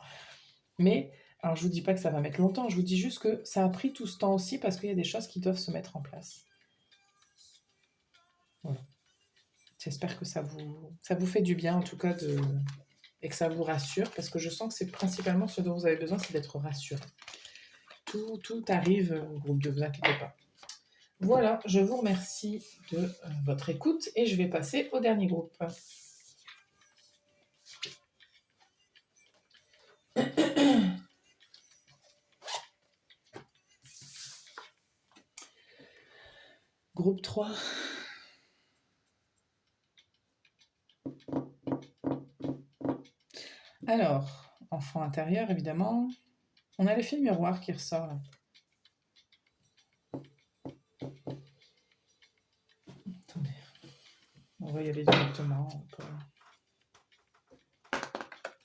Mais, alors je vous dis pas que ça va mettre longtemps, je vous dis juste que ça a pris tout ce temps aussi parce qu'il y a des choses qui doivent se mettre en place. Voilà. J'espère que ça vous fait du bien, en tout cas, et que ça vous rassure, parce que je sens que c'est principalement ce dont vous avez besoin, c'est d'être rassuré. Tout arrive, groupe 2, vous inquiétez pas. Voilà, je vous remercie de votre écoute et je vais passer au dernier groupe. Groupe 3. Alors, enfant intérieur, évidemment. On a l'effet miroir qui ressort là. Attendez. On va y aller directement.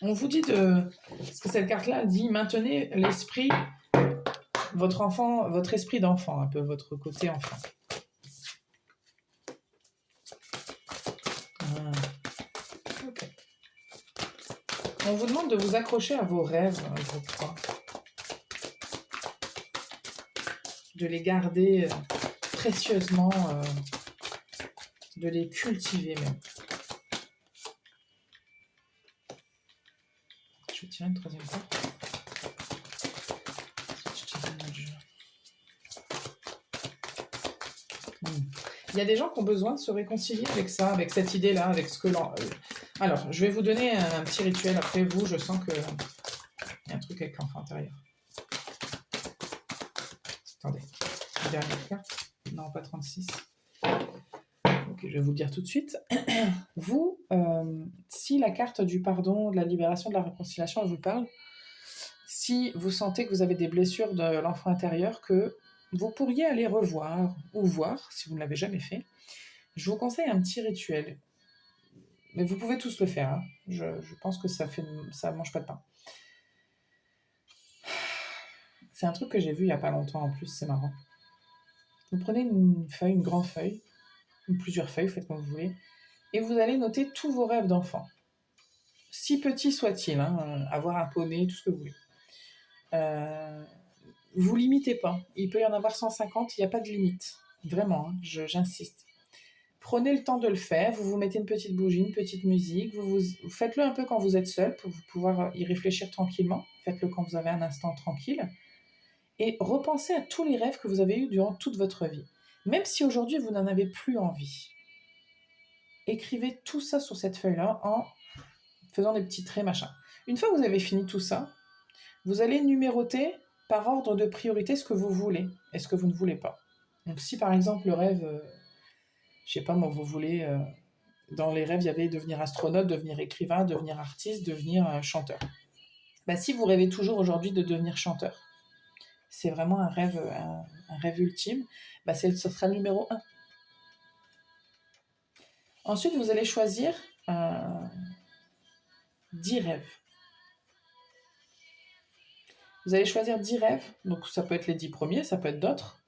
On vous dit de... Parce que cette carte-là dit, maintenez l'esprit, votre enfant, votre esprit d'enfant, un peu votre côté enfant. Okay. On vous demande de vous accrocher à vos rêves, groupe 3. De les garder précieusement, de les cultiver même. Je vais tirer une troisième carte. Il y a des gens qui ont besoin de se réconcilier avec ça, avec cette idée-là, avec ce que l'on... Alors, je vais vous donner un petit rituel. Après vous, je sens que il y a un truc avec l'enfant intérieur. Attendez, dernière carte. Non, pas 36. Ok, je vais vous le dire tout de suite. Vous, si la carte du pardon, de la libération, de la réconciliation, elle vous parle, si vous sentez que vous avez des blessures de l'enfant intérieur, que vous pourriez aller revoir ou voir, si vous ne l'avez jamais fait, je vous conseille un petit rituel. Mais vous pouvez tous le faire. Hein. Je pense que ça mange pas de pain. C'est un truc que j'ai vu il n'y a pas longtemps en plus, c'est marrant. Vous prenez une feuille, une grande feuille, ou plusieurs feuilles, vous faites comme vous voulez, et vous allez noter tous vos rêves d'enfant. Si petits soient-ils, hein, avoir un poney, tout ce que vous voulez. Vous limitez pas. Il peut y en avoir 150, il n'y a pas de limite. Vraiment, hein, j'insiste. Prenez le temps de le faire, vous vous mettez une petite bougie, une petite musique, vous faites-le un peu quand vous êtes seul pour pouvoir y réfléchir tranquillement. Faites-le quand vous avez un instant tranquille. Et repensez à tous les rêves que vous avez eus durant toute votre vie. Même si aujourd'hui vous n'en avez plus envie. Écrivez tout ça sur cette feuille-là en faisant des petits traits, machin. Une fois que vous avez fini tout ça, vous allez numéroter par ordre de priorité ce que vous voulez et ce que vous ne voulez pas. Donc si par exemple le rêve, je sais pas moi, vous voulez, dans les rêves il y avait devenir astronaute, devenir écrivain, devenir artiste, devenir chanteur. Bah, si vous rêvez toujours aujourd'hui de devenir chanteur, c'est vraiment un rêve ultime, bah ce sera le numéro 1. Ensuite, vous allez choisir 10 rêves. Vous allez choisir 10 rêves, donc ça peut être les 10 premiers, ça peut être d'autres,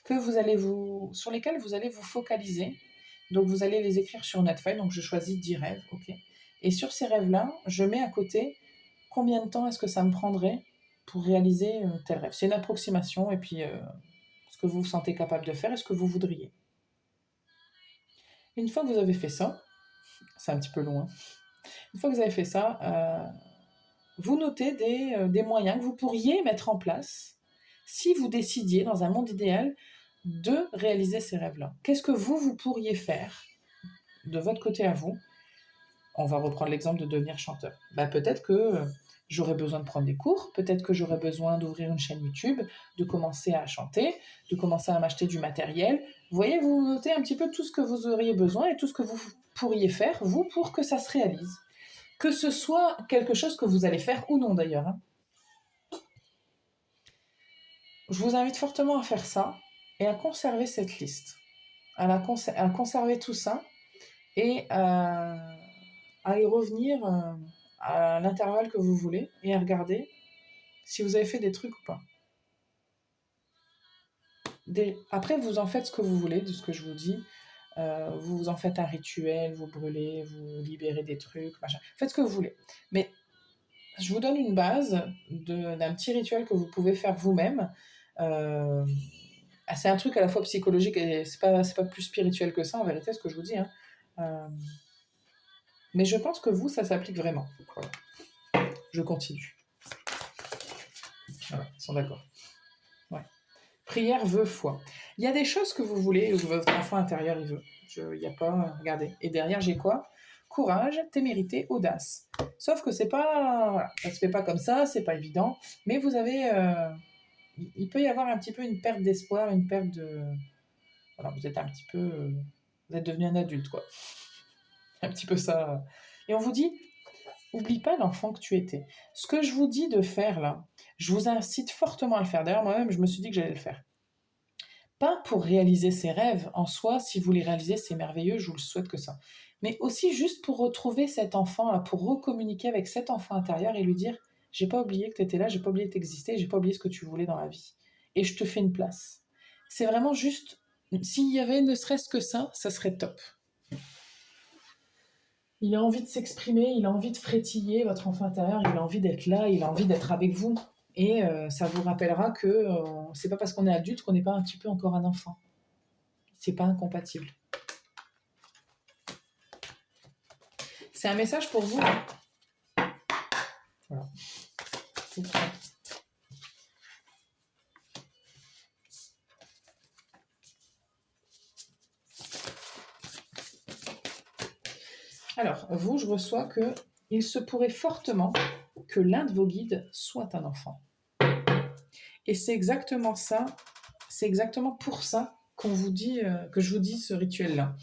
sur lesquels vous allez vous focaliser. Donc vous allez les écrire sur notre feuille, donc je choisis 10 rêves, ok. Et sur ces rêves-là, je mets à côté combien de temps est-ce que ça me prendrait pour réaliser tel rêve. C'est une approximation, et puis ce que vous vous sentez capable de faire et ce que vous voudriez. Une fois que vous avez fait ça, c'est un petit peu long, hein. Une fois que vous avez fait ça, vous notez des moyens que vous pourriez mettre en place si vous décidiez, dans un monde idéal, de réaliser ces rêves-là. Qu'est-ce que vous pourriez faire de votre côté à vous? On va reprendre l'exemple de devenir chanteur. Bah, peut-être que j'aurais besoin de prendre des cours, peut-être que j'aurais besoin d'ouvrir une chaîne YouTube, de commencer à chanter, de commencer à m'acheter du matériel. Vous voyez, vous notez un petit peu tout ce que vous auriez besoin et tout ce que vous pourriez faire, vous, pour que ça se réalise. Que ce soit quelque chose que vous allez faire ou non d'ailleurs. Hein. Je vous invite fortement à faire ça et à conserver cette liste, à conserver tout ça et à y revenir à l'intervalle que vous voulez et à regarder si vous avez fait des trucs ou pas. Après, vous en faites ce que vous voulez de ce que je vous dis. Vous en faites un rituel, vous brûlez, vous libérez des trucs, machin. Faites ce que vous voulez. Mais je vous donne une base d'un petit rituel que vous pouvez faire vous-même. C'est un truc à la fois psychologique et c'est pas plus spirituel que ça en vérité, ce que je vous dis. Hein. Mais je pense que vous, ça s'applique vraiment. Voilà. Je continue. Voilà, ils sont d'accord. Ouais. Prière veut foi. Il y a des choses que vous voulez, ou que votre enfant intérieur il veut. Il n'y a pas, regardez. Et derrière j'ai quoi? Courage, témérité, audace. Sauf que c'est pas, voilà, ça se fait pas comme ça, c'est pas évident. Mais vous avez, il peut y avoir un petit peu une perte d'espoir, une perte de, voilà, vous êtes un petit peu, vous êtes devenu un adulte quoi. Un petit peu ça. Et on vous dit, oublie pas l'enfant que tu étais. Ce que je vous dis de faire là, je vous incite fortement à le faire. D'ailleurs moi-même je me suis dit que j'allais le faire. Pas pour réaliser ses rêves en soi, si vous les réalisez, c'est merveilleux, je vous le souhaite que ça. Mais aussi juste pour retrouver cet enfant, pour recommuniquer avec cet enfant intérieur et lui dire j'ai pas oublié que tu étais là, j'ai pas oublié que tu existais, j'ai pas oublié ce que tu voulais dans la vie. Et je te fais une place. C'est vraiment juste, s'il y avait ne serait-ce que ça serait top. Il a envie de s'exprimer, il a envie de frétiller, votre enfant intérieur, il a envie d'être là, il a envie d'être avec vous. Et ça vous rappellera que c'est pas parce qu'on est adulte qu'on n'est pas un petit peu encore un enfant. C'est pas incompatible. C'est un message pour vous. Voilà. Alors, vous, je reçois que il se pourrait fortement que l'un de vos guides soit un enfant. Et c'est exactement ça, c'est exactement pour ça qu'on vous dit, que je vous dis ce rituel-là.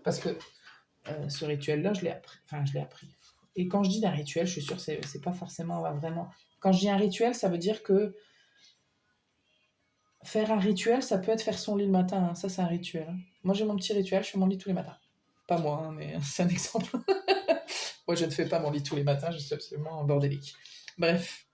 Parce que ce rituel-là, je l'ai appris. Et quand je dis d'un rituel, je suis sûre que c'est pas forcément vraiment... Quand je dis un rituel, ça veut dire que faire un rituel, ça peut être faire son lit le matin. Hein. Ça, c'est un rituel. Hein. Moi, j'ai mon petit rituel, je fais mon lit tous les matins. Pas moi, hein, mais c'est un exemple. Moi, je ne fais pas mon lit tous les matins, je suis absolument bordélique. Bref.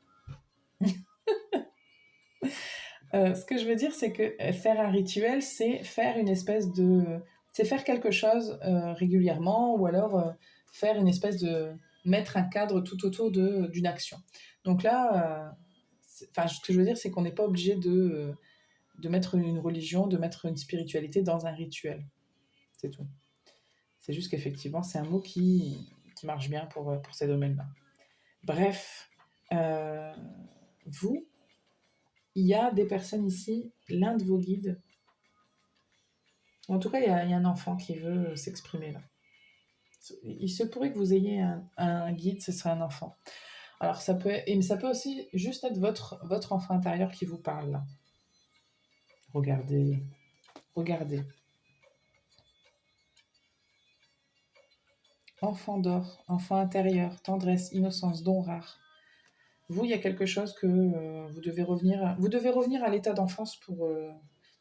Ce que je veux dire, c'est que faire un rituel, c'est faire une espèce de... C'est faire quelque chose régulièrement, ou alors faire une espèce de... mettre un cadre tout autour d'une action. Donc là, ce que je veux dire, c'est qu'on n'est pas obligé de mettre une religion, de mettre une spiritualité dans un rituel. C'est tout. C'est juste qu'effectivement, c'est un mot qui marche bien pour ces domaines-là. Bref, vous, il y a des personnes ici, l'un de vos guides, en tout cas, il y a un enfant qui veut s'exprimer là. Il se pourrait que vous ayez un guide, ce serait un enfant. Alors, ça peut aussi juste être votre enfant intérieur qui vous parle là. Regardez. Enfant d'or, enfant intérieur, tendresse, innocence, don rare. Vous, il y a quelque chose que vous devez revenir à l'état d'enfance pour...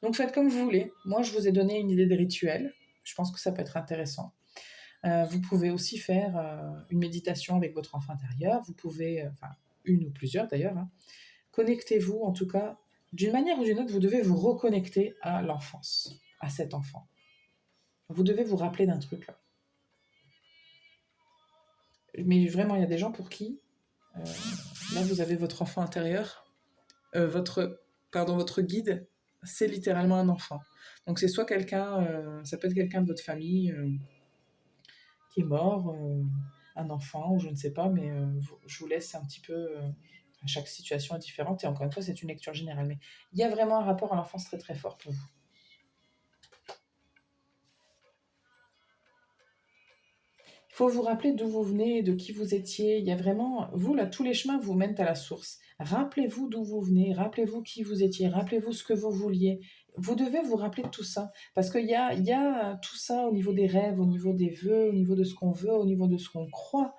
Donc faites comme vous voulez. Moi, je vous ai donné une idée de rituel. Je pense que ça peut être intéressant. Vous pouvez aussi faire une méditation avec votre enfant intérieur. Vous pouvez, une ou plusieurs d'ailleurs. Hein. Connectez-vous, en tout cas, d'une manière ou d'une autre, vous devez vous reconnecter à l'enfance, à cet enfant. Vous devez vous rappeler d'un truc là. Mais vraiment, il y a des gens pour qui là, vous avez votre enfant intérieur, votre guide, c'est littéralement un enfant. Donc c'est soit quelqu'un, ça peut être quelqu'un de votre famille qui est mort, un enfant ou je ne sais pas, mais je vous laisse un petit peu. Chaque situation est différente et encore une fois, c'est une lecture générale. Mais il y a vraiment un rapport à l'enfance très très fort pour vous. Il faut vous rappeler d'où vous venez, de qui vous étiez. Il y a vraiment, vous là, tous les chemins vous mènent à la source. Rappelez-vous d'où vous venez, rappelez-vous qui vous étiez, rappelez-vous ce que vous vouliez. Vous devez vous rappeler de tout ça. Parce qu'il y a tout ça au niveau des rêves, au niveau des vœux, au niveau de ce qu'on veut, au niveau de ce qu'on croit.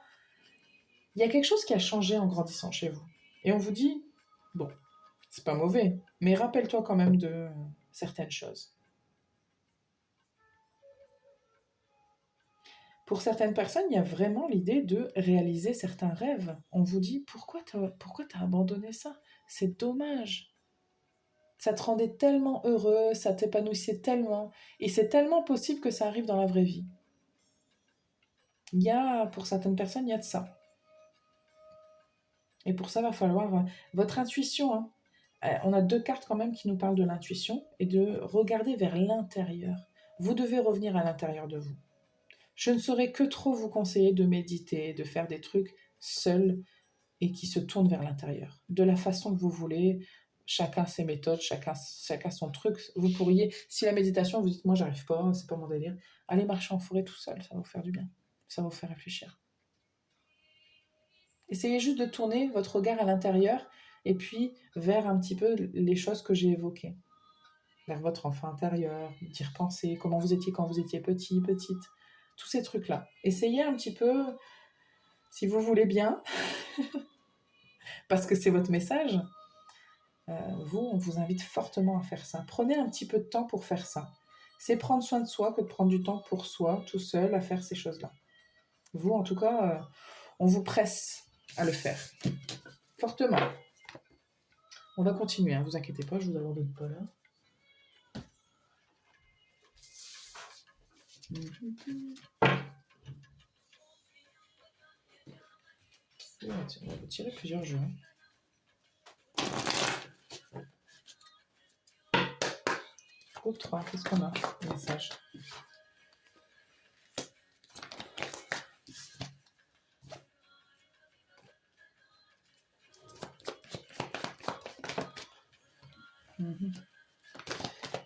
Il y a quelque chose qui a changé en grandissant chez vous. Et on vous dit, bon, c'est pas mauvais, mais rappelle-toi quand même de certaines choses. Pour certaines personnes, il y a vraiment l'idée de réaliser certains rêves. On vous dit, pourquoi t'as abandonné ça? C'est dommage. Ça te rendait tellement heureux, ça t'épanouissait tellement, et c'est tellement possible que ça arrive dans la vraie vie. Pour certaines personnes, il y a de ça. Et pour ça, il va falloir votre intuition. Hein. On a 2 cartes quand même qui nous parlent de l'intuition et de regarder vers l'intérieur. Vous devez revenir à l'intérieur de vous. Je ne saurais que trop vous conseiller de méditer, de faire des trucs seuls et qui se tournent vers l'intérieur, de la façon que vous voulez, chacun ses méthodes, chacun son truc. Vous pourriez, si la méditation, vous dites, moi, j'arrive pas, c'est pas mon délire, allez marcher en forêt tout seul, ça va vous faire du bien. Ça va vous faire réfléchir. Essayez juste de tourner votre regard à l'intérieur et puis vers un petit peu les choses que j'ai évoquées. Vers votre enfant intérieur, d'y repenser, comment vous étiez quand vous étiez petit, petite. Tous ces trucs-là. Essayez un petit peu, si vous voulez bien, parce que c'est votre message, on vous invite fortement à faire ça. Prenez un petit peu de temps pour faire ça. C'est prendre soin de soi que de prendre du temps pour soi, tout seul, à faire ces choses-là. Vous, en tout cas, on vous presse à le faire. Fortement. On va continuer, hein, vous inquiétez pas, je vous abandonne pas là. On va tirer plusieurs jeux. Groupe 3, qu'est-ce qu'on a? Message.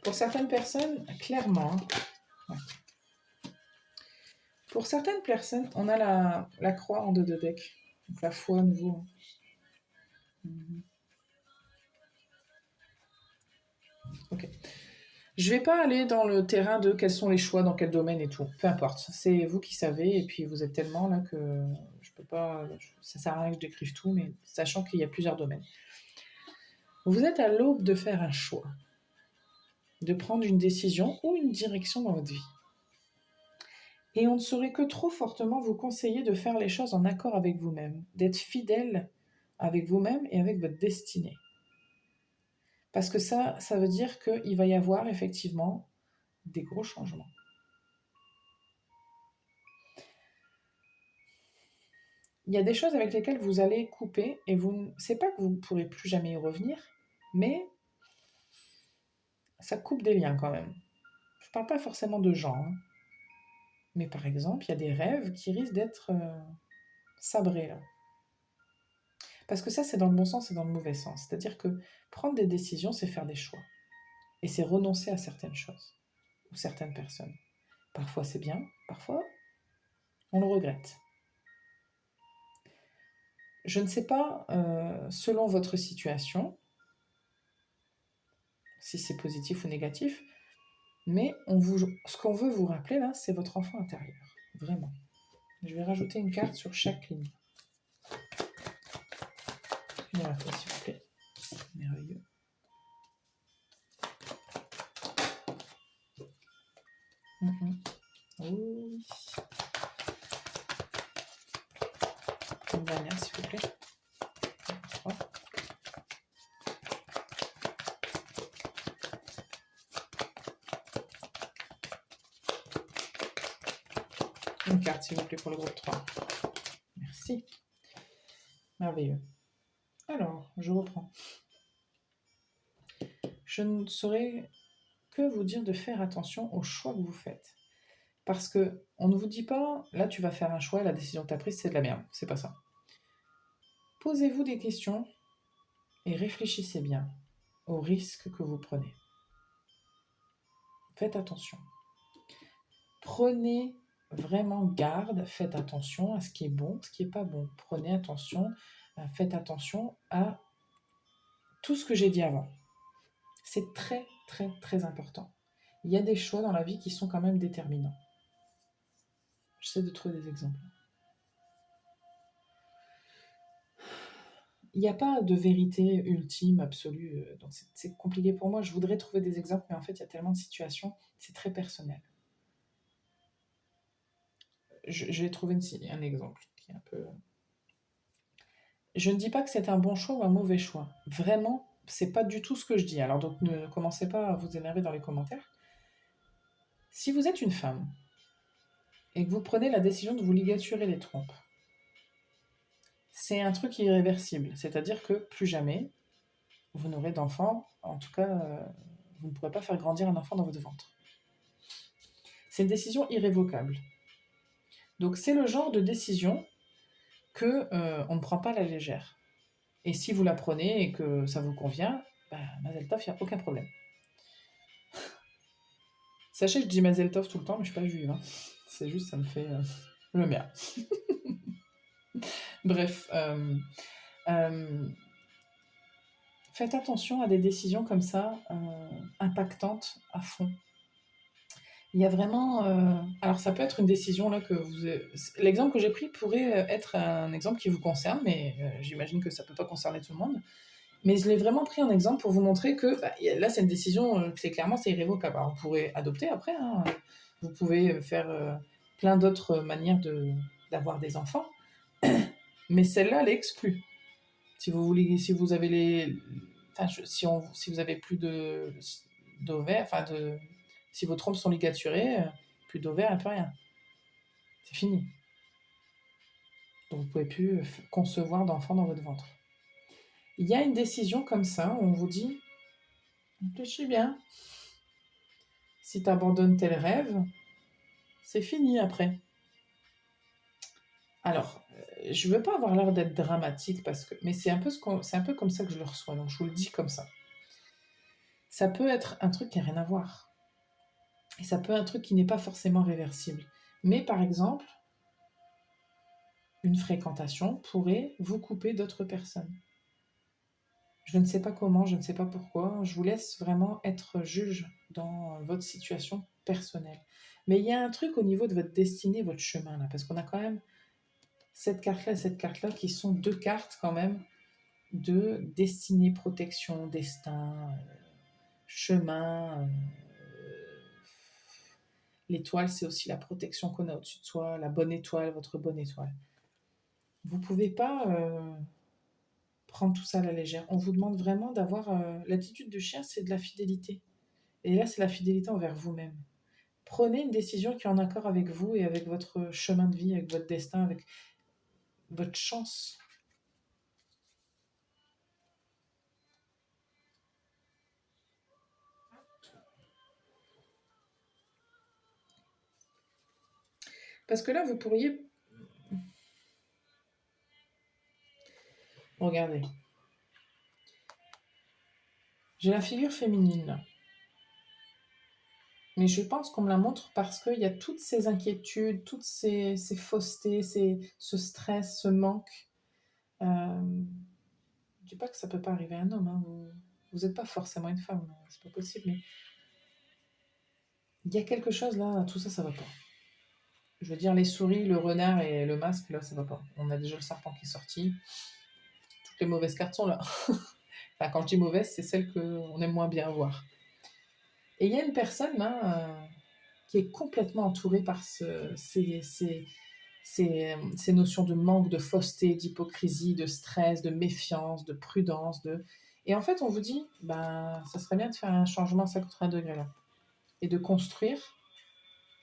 Pour certaines personnes, clairement, ouais. Pour certaines personnes, on a la croix en 2 decks. Donc la foi à nouveau. Ok. Je vais pas aller dans le terrain de quels sont les choix, dans quel domaine et tout. Peu importe. C'est vous qui savez, et puis vous êtes tellement là que je peux pas. Ça sert à rien que je décrive tout, mais sachant qu'il y a plusieurs domaines. Vous êtes à l'aube de faire un choix, de prendre une décision ou une direction dans votre vie. Et on ne saurait que trop fortement vous conseiller de faire les choses en accord avec vous-même, d'être fidèle avec vous-même et avec votre destinée. Parce que ça veut dire qu'il va y avoir effectivement des gros changements. Il y a des choses avec lesquelles vous allez couper et c'est pas que vous ne pourrez plus jamais y revenir, mais ça coupe des liens quand même. Je ne parle pas forcément de gens, hein. Mais par exemple, il y a des rêves qui risquent d'être sabrés là. Parce que ça, c'est dans le bon sens et dans le mauvais sens. C'est-à-dire que prendre des décisions, c'est faire des choix. Et c'est renoncer à certaines choses ou certaines personnes. Parfois c'est bien, parfois on le regrette. Je ne sais pas, selon votre situation, si c'est positif ou négatif, mais ce qu'on veut vous rappeler là, c'est votre enfant intérieur. Vraiment. Je vais rajouter une carte sur chaque ligne. Une à la fois, s'il vous plaît. Merveilleux. Oui. Une dernière, s'il vous plaît. 3. Une carte, s'il vous plaît, pour le groupe 3. Merci. Merveilleux. Alors, je reprends. Je ne saurais que vous dire de faire attention aux choix que vous faites. Parce que on ne vous dit pas, là tu vas faire un choix, la décision que tu as prise c'est de la merde. C'est pas ça. Posez-vous des questions et réfléchissez bien aux risques que vous prenez. Faites attention. Prenez vraiment garde, faites attention à ce qui est bon, ce qui n'est pas bon. Prenez attention, faites attention à tout ce que j'ai dit avant. C'est très, très, très important. Il y a des choix dans la vie qui sont quand même déterminants. J'essaie de trouver des exemples. Il n'y a pas de vérité ultime, absolue, donc c'est compliqué pour moi. Je voudrais trouver des exemples, mais en fait, il y a tellement de situations, c'est très personnel. Je vais trouver un exemple qui est un peu... Je ne dis pas que c'est un bon choix ou un mauvais choix. Vraiment, c'est pas du tout ce que je dis. Alors donc ne commencez pas à vous énerver dans les commentaires. Si vous êtes une femme et que vous prenez la décision de vous ligaturer les trompes, c'est un truc irréversible. C'est-à-dire que plus jamais vous n'aurez d'enfant, en tout cas, vous ne pourrez pas faire grandir un enfant dans votre ventre. C'est une décision irrévocable. Donc c'est le genre de décision que on ne prend pas à la légère. Et si vous la prenez et que ça vous convient, bah, Mazel Tov, il n'y a aucun problème. Sachez que je dis Mazel Tov tout le temps, mais je suis pas juive. Hein. C'est juste, ça me fait le merde. Bref, faites attention à des décisions comme ça, impactantes à fond. Il y a vraiment... alors ça peut être une décision là que vous... L'exemple que j'ai pris pourrait être un exemple qui vous concerne, mais j'imagine que ça ne peut pas concerner tout le monde. Mais je l'ai vraiment pris en exemple pour vous montrer que là c'est une décision, c'est irrévocable. Alors, vous pourrez adopter après, hein. Vous pouvez faire plein d'autres manières d'avoir des enfants, mais celle-là elle est exclue. Si vous voulez, si vous avez si vous avez plus d'ovaires, si vos trompes sont ligaturées, plus d'ovaires, et plus rien. C'est fini. Donc vous pouvez plus concevoir d'enfants dans votre ventre. Il y a une décision comme ça où on vous dit, réfléchis bien. Si tu abandonnes tel rêve, c'est fini après. Alors, je veux pas avoir l'air d'être dramatique mais c'est un peu comme ça que je le reçois. Donc je vous le dis comme ça. Ça peut être un truc qui n'a rien à voir. Et ça peut être un truc qui n'est pas forcément réversible. Mais par exemple, une fréquentation pourrait vous couper d'autres personnes. Je ne sais pas comment, je ne sais pas pourquoi. Je vous laisse vraiment être juge dans votre situation personnelle. Mais il y a un truc au niveau de votre destinée, votre chemin, là, parce qu'on a quand même cette carte-là et cette carte-là qui sont deux cartes quand même de destinée, protection, destin, chemin. L'étoile, c'est aussi la protection qu'on a au-dessus de soi, la bonne étoile, votre bonne étoile. Vous ne pouvez pas prendre tout ça à la légère. On vous demande vraiment d'avoir... l'attitude du chien, c'est de la fidélité. Et là, c'est la fidélité envers vous-même. Prenez une décision qui est en accord avec vous et avec votre chemin de vie, avec votre destin, avec votre chance. Parce que là, vous pourriez... Regardez. J'ai la figure féminine, là. Mais je pense qu'on me la montre parce qu'il y a toutes ces inquiétudes, toutes ces faussetés, ce stress, ce manque. Je ne dis pas que ça ne peut pas arriver à un homme. Hein. Vous n'êtes pas forcément une femme, c'est pas possible. Mais il y a quelque chose là, tout ça, ça va pas. Je veux dire, les souris, le renard et le masque, là, ça va pas. On a déjà le serpent qui est sorti. Toutes les mauvaises cartes sont là. Enfin, quand je dis mauvaise, c'est celle qu'on aime moins bien voir. Et il y a une personne là qui est complètement entourée par ces notions de manque, de fausseté, d'hypocrisie, de stress, de méfiance, de prudence. Et en fait, on vous dit, ça serait bien de faire un changement à 180 degrés là. Et de construire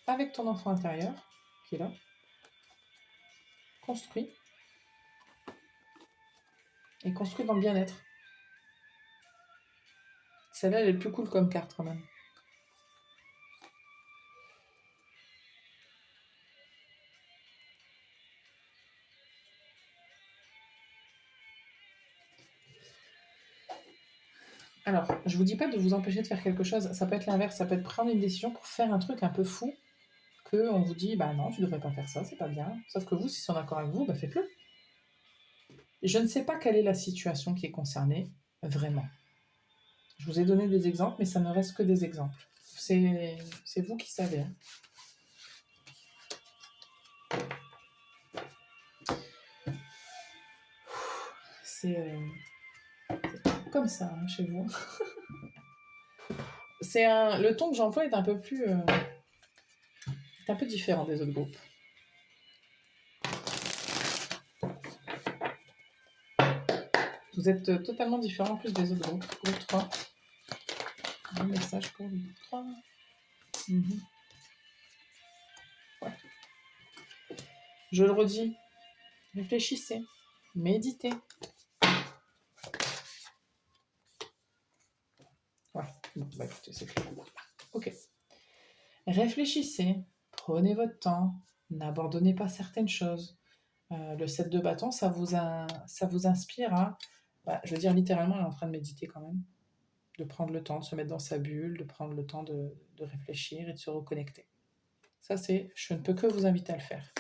avec ton enfant intérieur, qui est là, construit. Et construit dans le bien-être. Celle-là, elle est plus cool comme carte quand même. Alors, je vous dis pas de vous empêcher de faire quelque chose, ça peut être l'inverse, ça peut être prendre une décision pour faire un truc un peu fou, qu'on vous dit, non, tu devrais pas faire ça, c'est pas bien. Sauf que vous, si c'est en accord avec vous, faites-le. Je ne sais pas quelle est la situation qui est concernée, vraiment. Je vous ai donné des exemples, mais ça ne reste que des exemples. C'est vous qui savez. Hein. C'est comme ça, hein, chez vous. Le ton que j'emploie est un peu plus... est un peu différent des autres groupes. Vous êtes totalement différent en plus des autres groupes. Groupe 3. Un message pour le groupe 3. Ouais. Je le redis. Réfléchissez. Méditez. Ouais. Bon, écoutez, c'est clair. Ok. Réfléchissez. Prenez votre temps. N'abandonnez pas certaines choses. Le 7 de bâton, ça vous inspire à... je veux dire, littéralement, elle est en train de méditer quand même. de prendre le temps de se mettre dans sa bulle, de prendre le temps de réfléchir et de se reconnecter. Ça, je ne peux que vous inviter à le faire.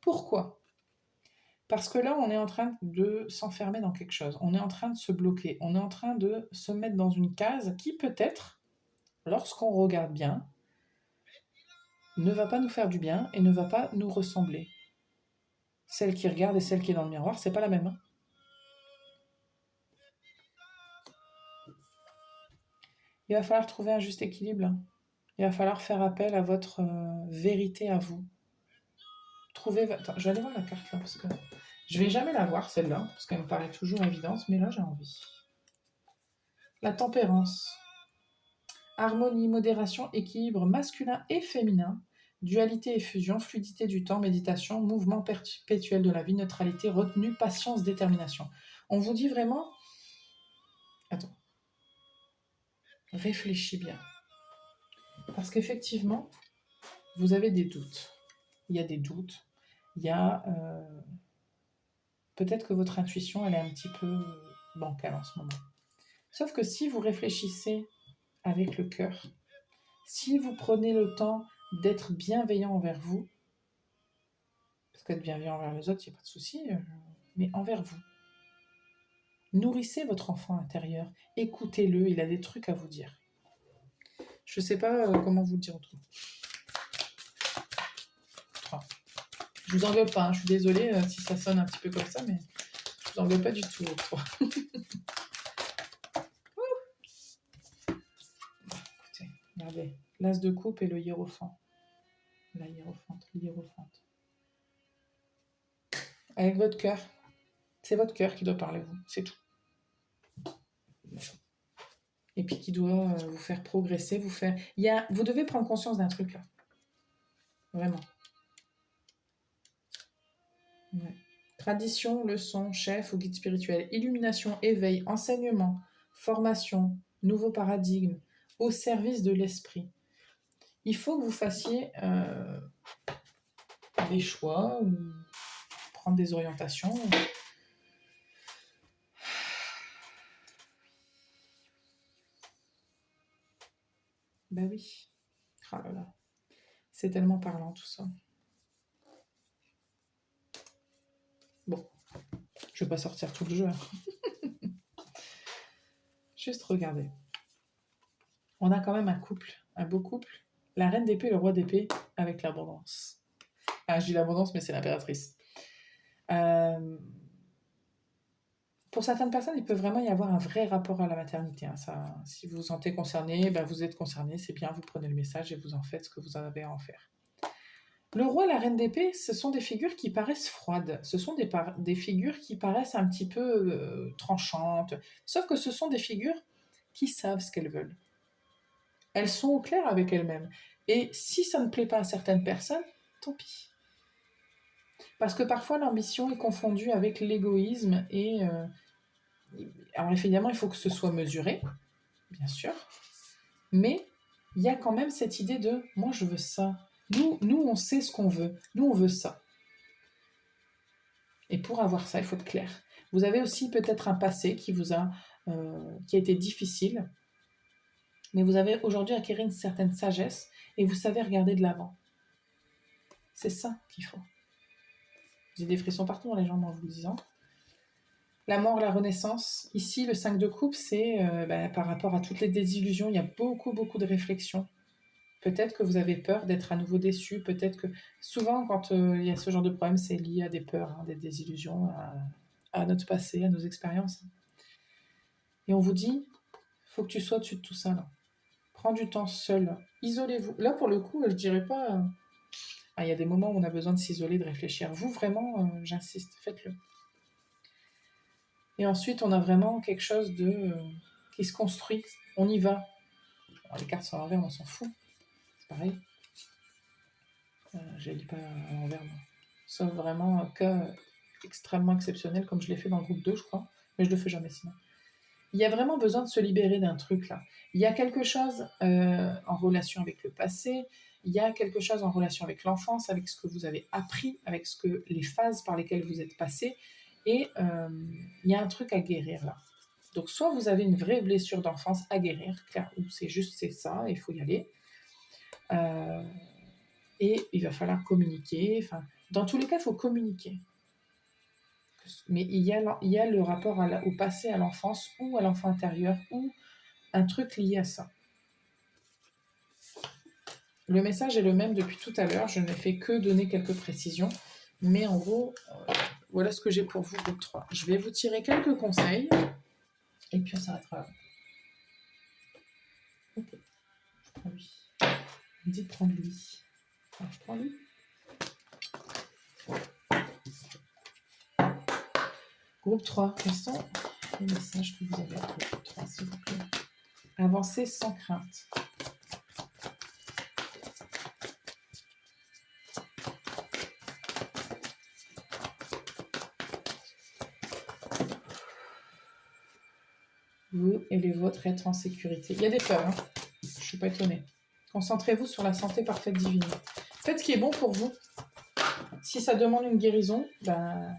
Pourquoi ? Parce que là, on est en train de s'enfermer dans quelque chose. On est en train de se bloquer. On est en train de se mettre dans une case qui peut-être, lorsqu'on regarde bien, ne va pas nous faire du bien et ne va pas nous ressembler. Celle qui regarde et celle qui est dans le miroir, c'est pas la même. Il va falloir trouver un juste équilibre. Il va falloir faire appel à votre vérité à vous. Attends, je vais aller voir la carte là, parce que je vais jamais la voir celle-là, parce qu'elle me paraît toujours évidente, mais là j'ai envie. La tempérance. Harmonie, modération, équilibre masculin et féminin, dualité et fusion, fluidité du temps, méditation, mouvement perpétuel de la vie, neutralité, retenue, patience, détermination. On vous dit vraiment... Attends. Réfléchis bien. Parce qu'effectivement, vous avez des doutes. Il y a des doutes. Il y a... Peut-être que votre intuition, elle est un petit peu bancale en ce moment. Sauf que si vous réfléchissez avec le cœur, si vous prenez le temps d'être bienveillant envers vous, parce qu'être bienveillant envers les autres, il n'y a pas de souci, mais envers vous, nourrissez votre enfant intérieur, écoutez-le, il a des trucs à vous dire. Je ne sais pas comment vous le dire autrement. Enfin, je vous engueule pas, je suis désolée si ça sonne un petit peu comme ça, mais je vous engueule pas du tout. Écoutez, regardez, l'as de coupe et le hiérophant. La hiérophante, l'hiérophante. Avec votre cœur. C'est votre cœur qui doit parler vous, c'est tout. Et puis qui doit vous faire progresser, vous devez prendre conscience d'un truc là. Vraiment. Ouais. Tradition, leçon, chef ou guide spirituel, illumination, éveil, enseignement, formation, nouveau paradigme, au service de l'esprit. Il faut que vous fassiez des choix ou prendre des orientations. Ben oui. Oh là là. C'est tellement parlant tout ça. Bon, je vais pas sortir tout le jeu. Juste regardez. On a quand même un couple, un beau couple. La reine d'épée et le roi d'épée avec l'abondance. Ah, je dis l'abondance, mais c'est l'impératrice. Pour certaines personnes, il peut vraiment y avoir un vrai rapport à la maternité. Hein. Ça, si vous vous sentez concerné, ben vous êtes concerné, c'est bien, vous prenez le message et vous en faites ce que vous avez à en faire. Le roi et la reine d'épée, ce sont des figures qui paraissent froides. Ce sont des figures qui paraissent un petit peu tranchantes. Sauf que ce sont des figures qui savent ce qu'elles veulent. Elles sont au clair avec elles-mêmes. Et si ça ne plaît pas à certaines personnes, tant pis. Parce que parfois, l'ambition est confondue avec l'égoïsme. Alors évidemment, il faut que ce soit mesuré, bien sûr. Mais il y a quand même cette idée de « moi, je veux ça ». Nous, on sait ce qu'on veut. Nous, on veut ça. Et pour avoir ça, il faut être clair. Vous avez aussi peut-être un passé qui a été difficile, mais vous avez aujourd'hui acquis une certaine sagesse et vous savez regarder de l'avant. C'est ça qu'il faut. J'ai des frissons partout dans les jambes en vous le disant. La mort, la renaissance. Ici, le 5 de coupe, c'est par rapport à toutes les désillusions, il y a beaucoup, beaucoup de réflexions. Peut-être que vous avez peur d'être à nouveau déçu. Peut-être que souvent, quand il y a ce genre de problème, c'est lié à des peurs, des désillusions, à notre passé, à nos expériences. Et on vous dit, il faut que tu sois au-dessus de tout ça. Là. Prends du temps seul. Isolez-vous. Là, pour le coup, je dirais pas... il y a des moments où on a besoin de s'isoler, de réfléchir. Vous, vraiment, j'insiste, faites-le. Et ensuite, on a vraiment quelque chose qui se construit. On y va. Alors, les cartes sont à l'envers, on s'en fout. C'est pareil. Je ne lis pas à l'envers, moi. Sauf vraiment un cas extrêmement exceptionnel, comme je l'ai fait dans le groupe 2, je crois. Mais je ne le fais jamais sinon. Il y a vraiment besoin de se libérer d'un truc, là. Il y a quelque chose en relation avec le passé. Il y a quelque chose en relation avec l'enfance, avec ce que vous avez appris, avec les phases par lesquelles vous êtes passé. Et il y a un truc à guérir, là. Donc, soit vous avez une vraie blessure d'enfance à guérir, clair, ou c'est ça, il faut y aller. Et il va falloir communiquer. Enfin, dans tous les cas, il faut communiquer. Mais il y a le rapport au passé, à l'enfance, ou à l'enfant intérieur, ou un truc lié à ça. Le message est le même depuis tout à l'heure, je n'ai fait que donner quelques précisions, mais en gros, voilà ce que j'ai pour vous, groupe 3. Je vais vous tirer quelques conseils, et puis on s'arrêtera là. Ok, je prends lui. Il me dit de prendre lui. Alors, je prends lui. Groupe 3, quels sont les messages que vous avez pour le groupe 3, s'il vous plaît? Avancez sans crainte. Vous et les vôtres être en sécurité. Il y a des peurs, hein. Je ne suis pas étonnée. Concentrez-vous sur la santé parfaite divine. Faites ce qui est bon pour vous. Si ça demande une guérison, ben,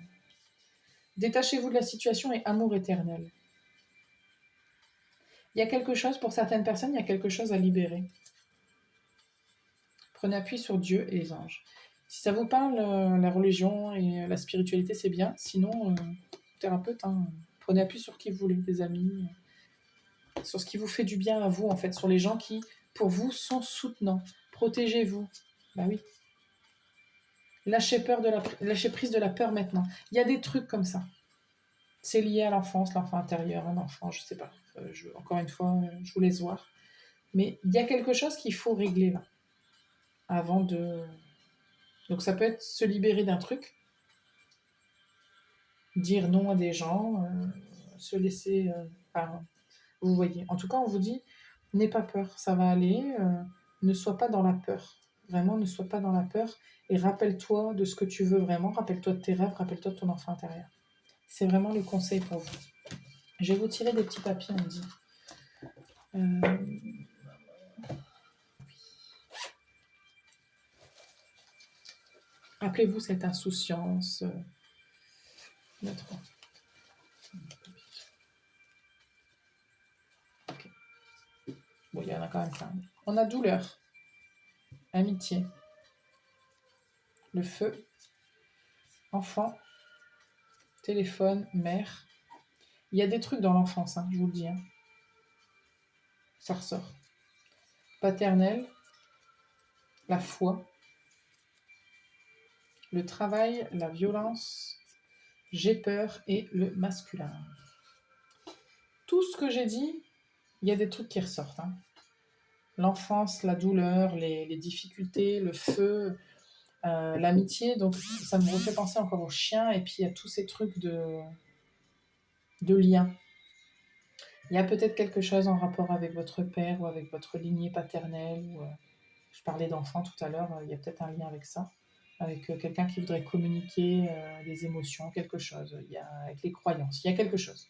détachez-vous de la situation et amour éternel. Il y a quelque chose, pour certaines personnes, il y a quelque chose à libérer. Prenez appui sur Dieu et les anges. Si ça vous parle, la religion et la spiritualité, c'est bien. Sinon, thérapeute, hein, prenez appui sur qui vous voulez, des amis, sur ce qui vous fait du bien à vous, en fait, sur les gens qui, pour vous, sont soutenants. Protégez-vous. Bah oui. Lâchez prise de la peur maintenant. Il y a des trucs comme ça. C'est lié à l'enfance, l'enfant intérieur, un enfant, je sais pas. Encore une fois, je vous laisse voir. Mais il y a quelque chose qu'il faut régler là. Avant de... Donc ça peut être se libérer d'un truc, dire non à des gens, se laisser... vous voyez. En tout cas, on vous dit, n'aie pas peur, ça va aller, ne sois pas dans la peur. Vraiment, ne sois pas dans la peur et rappelle-toi de ce que tu veux vraiment, rappelle-toi de tes rêves, rappelle-toi de ton enfant intérieur. C'est vraiment le conseil pour vous. Je vais vous tirer des petits papiers, on me dit. Rappelez-vous cette insouciance. Notre... Okay. Bon, il y en a quand même plein. On a douleur, amitié, le feu, enfant, téléphone, mère. Il y a des trucs dans l'enfance, hein, je vous le dis. Hein. Ça ressort. Paternel, la foi, le travail, la violence, j'ai peur et le masculin. Tout ce que j'ai dit, il y a des trucs qui ressortent. Hein. L'enfance, la douleur, les difficultés, le feu, l'amitié. Donc ça me refait penser encore aux chiens et puis il y a tous ces trucs de lien. Il y a peut-être quelque chose en rapport avec votre père ou avec votre lignée paternelle. Ou, je parlais d'enfant tout à l'heure, il y a peut-être un lien avec ça. Avec quelqu'un qui voudrait communiquer des émotions, quelque chose. Il y a, avec les croyances, il y a quelque chose.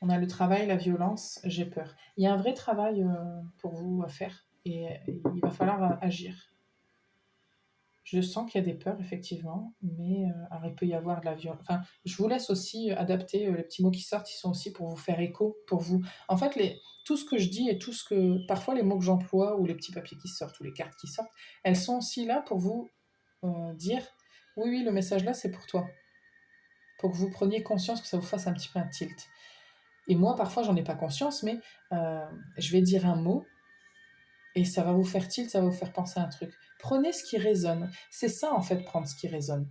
On a le travail, la violence, j'ai peur. Il y a un vrai travail pour vous à faire et il va falloir agir. Je sens qu'il y a des peurs, effectivement, mais alors il peut y avoir de la violence. Enfin, je vous laisse aussi adapter les petits mots qui sortent, ils sont aussi pour vous faire écho, pour vous. En fait, tout ce que je dis et tout ce que. Parfois, les mots que j'emploie ou les petits papiers qui sortent ou les cartes qui sortent, elles sont aussi là pour vous dire oui, oui, le message là, c'est pour toi. Pour que vous preniez conscience, que ça vous fasse un petit peu un tilt. Et moi, parfois, j'en ai pas conscience, mais je vais dire un mot et ça va vous faire tilt, ça va vous faire penser à un truc. Prenez ce qui résonne. C'est ça, en fait, prendre ce qui résonne.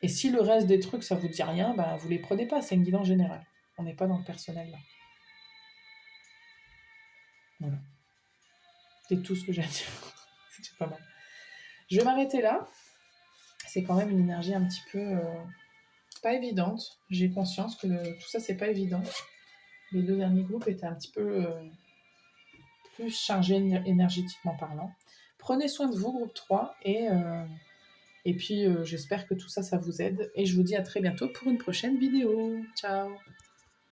Et si le reste des trucs, ça vous dit rien, ben, vous les prenez pas. C'est une guidance générale. On n'est pas dans le personnel, là. Voilà. C'est tout ce que j'ai à dire. C'est pas mal. Je vais m'arrêter là. C'est quand même une énergie un petit peu pas évidente. J'ai conscience que tout ça, c'est pas évident. Les 2 derniers groupes étaient un petit peu plus chargés énergétiquement parlant. Prenez soin de vous, groupe 3, et puis j'espère que tout ça, ça vous aide. Et je vous dis à très bientôt pour une prochaine vidéo. Ciao!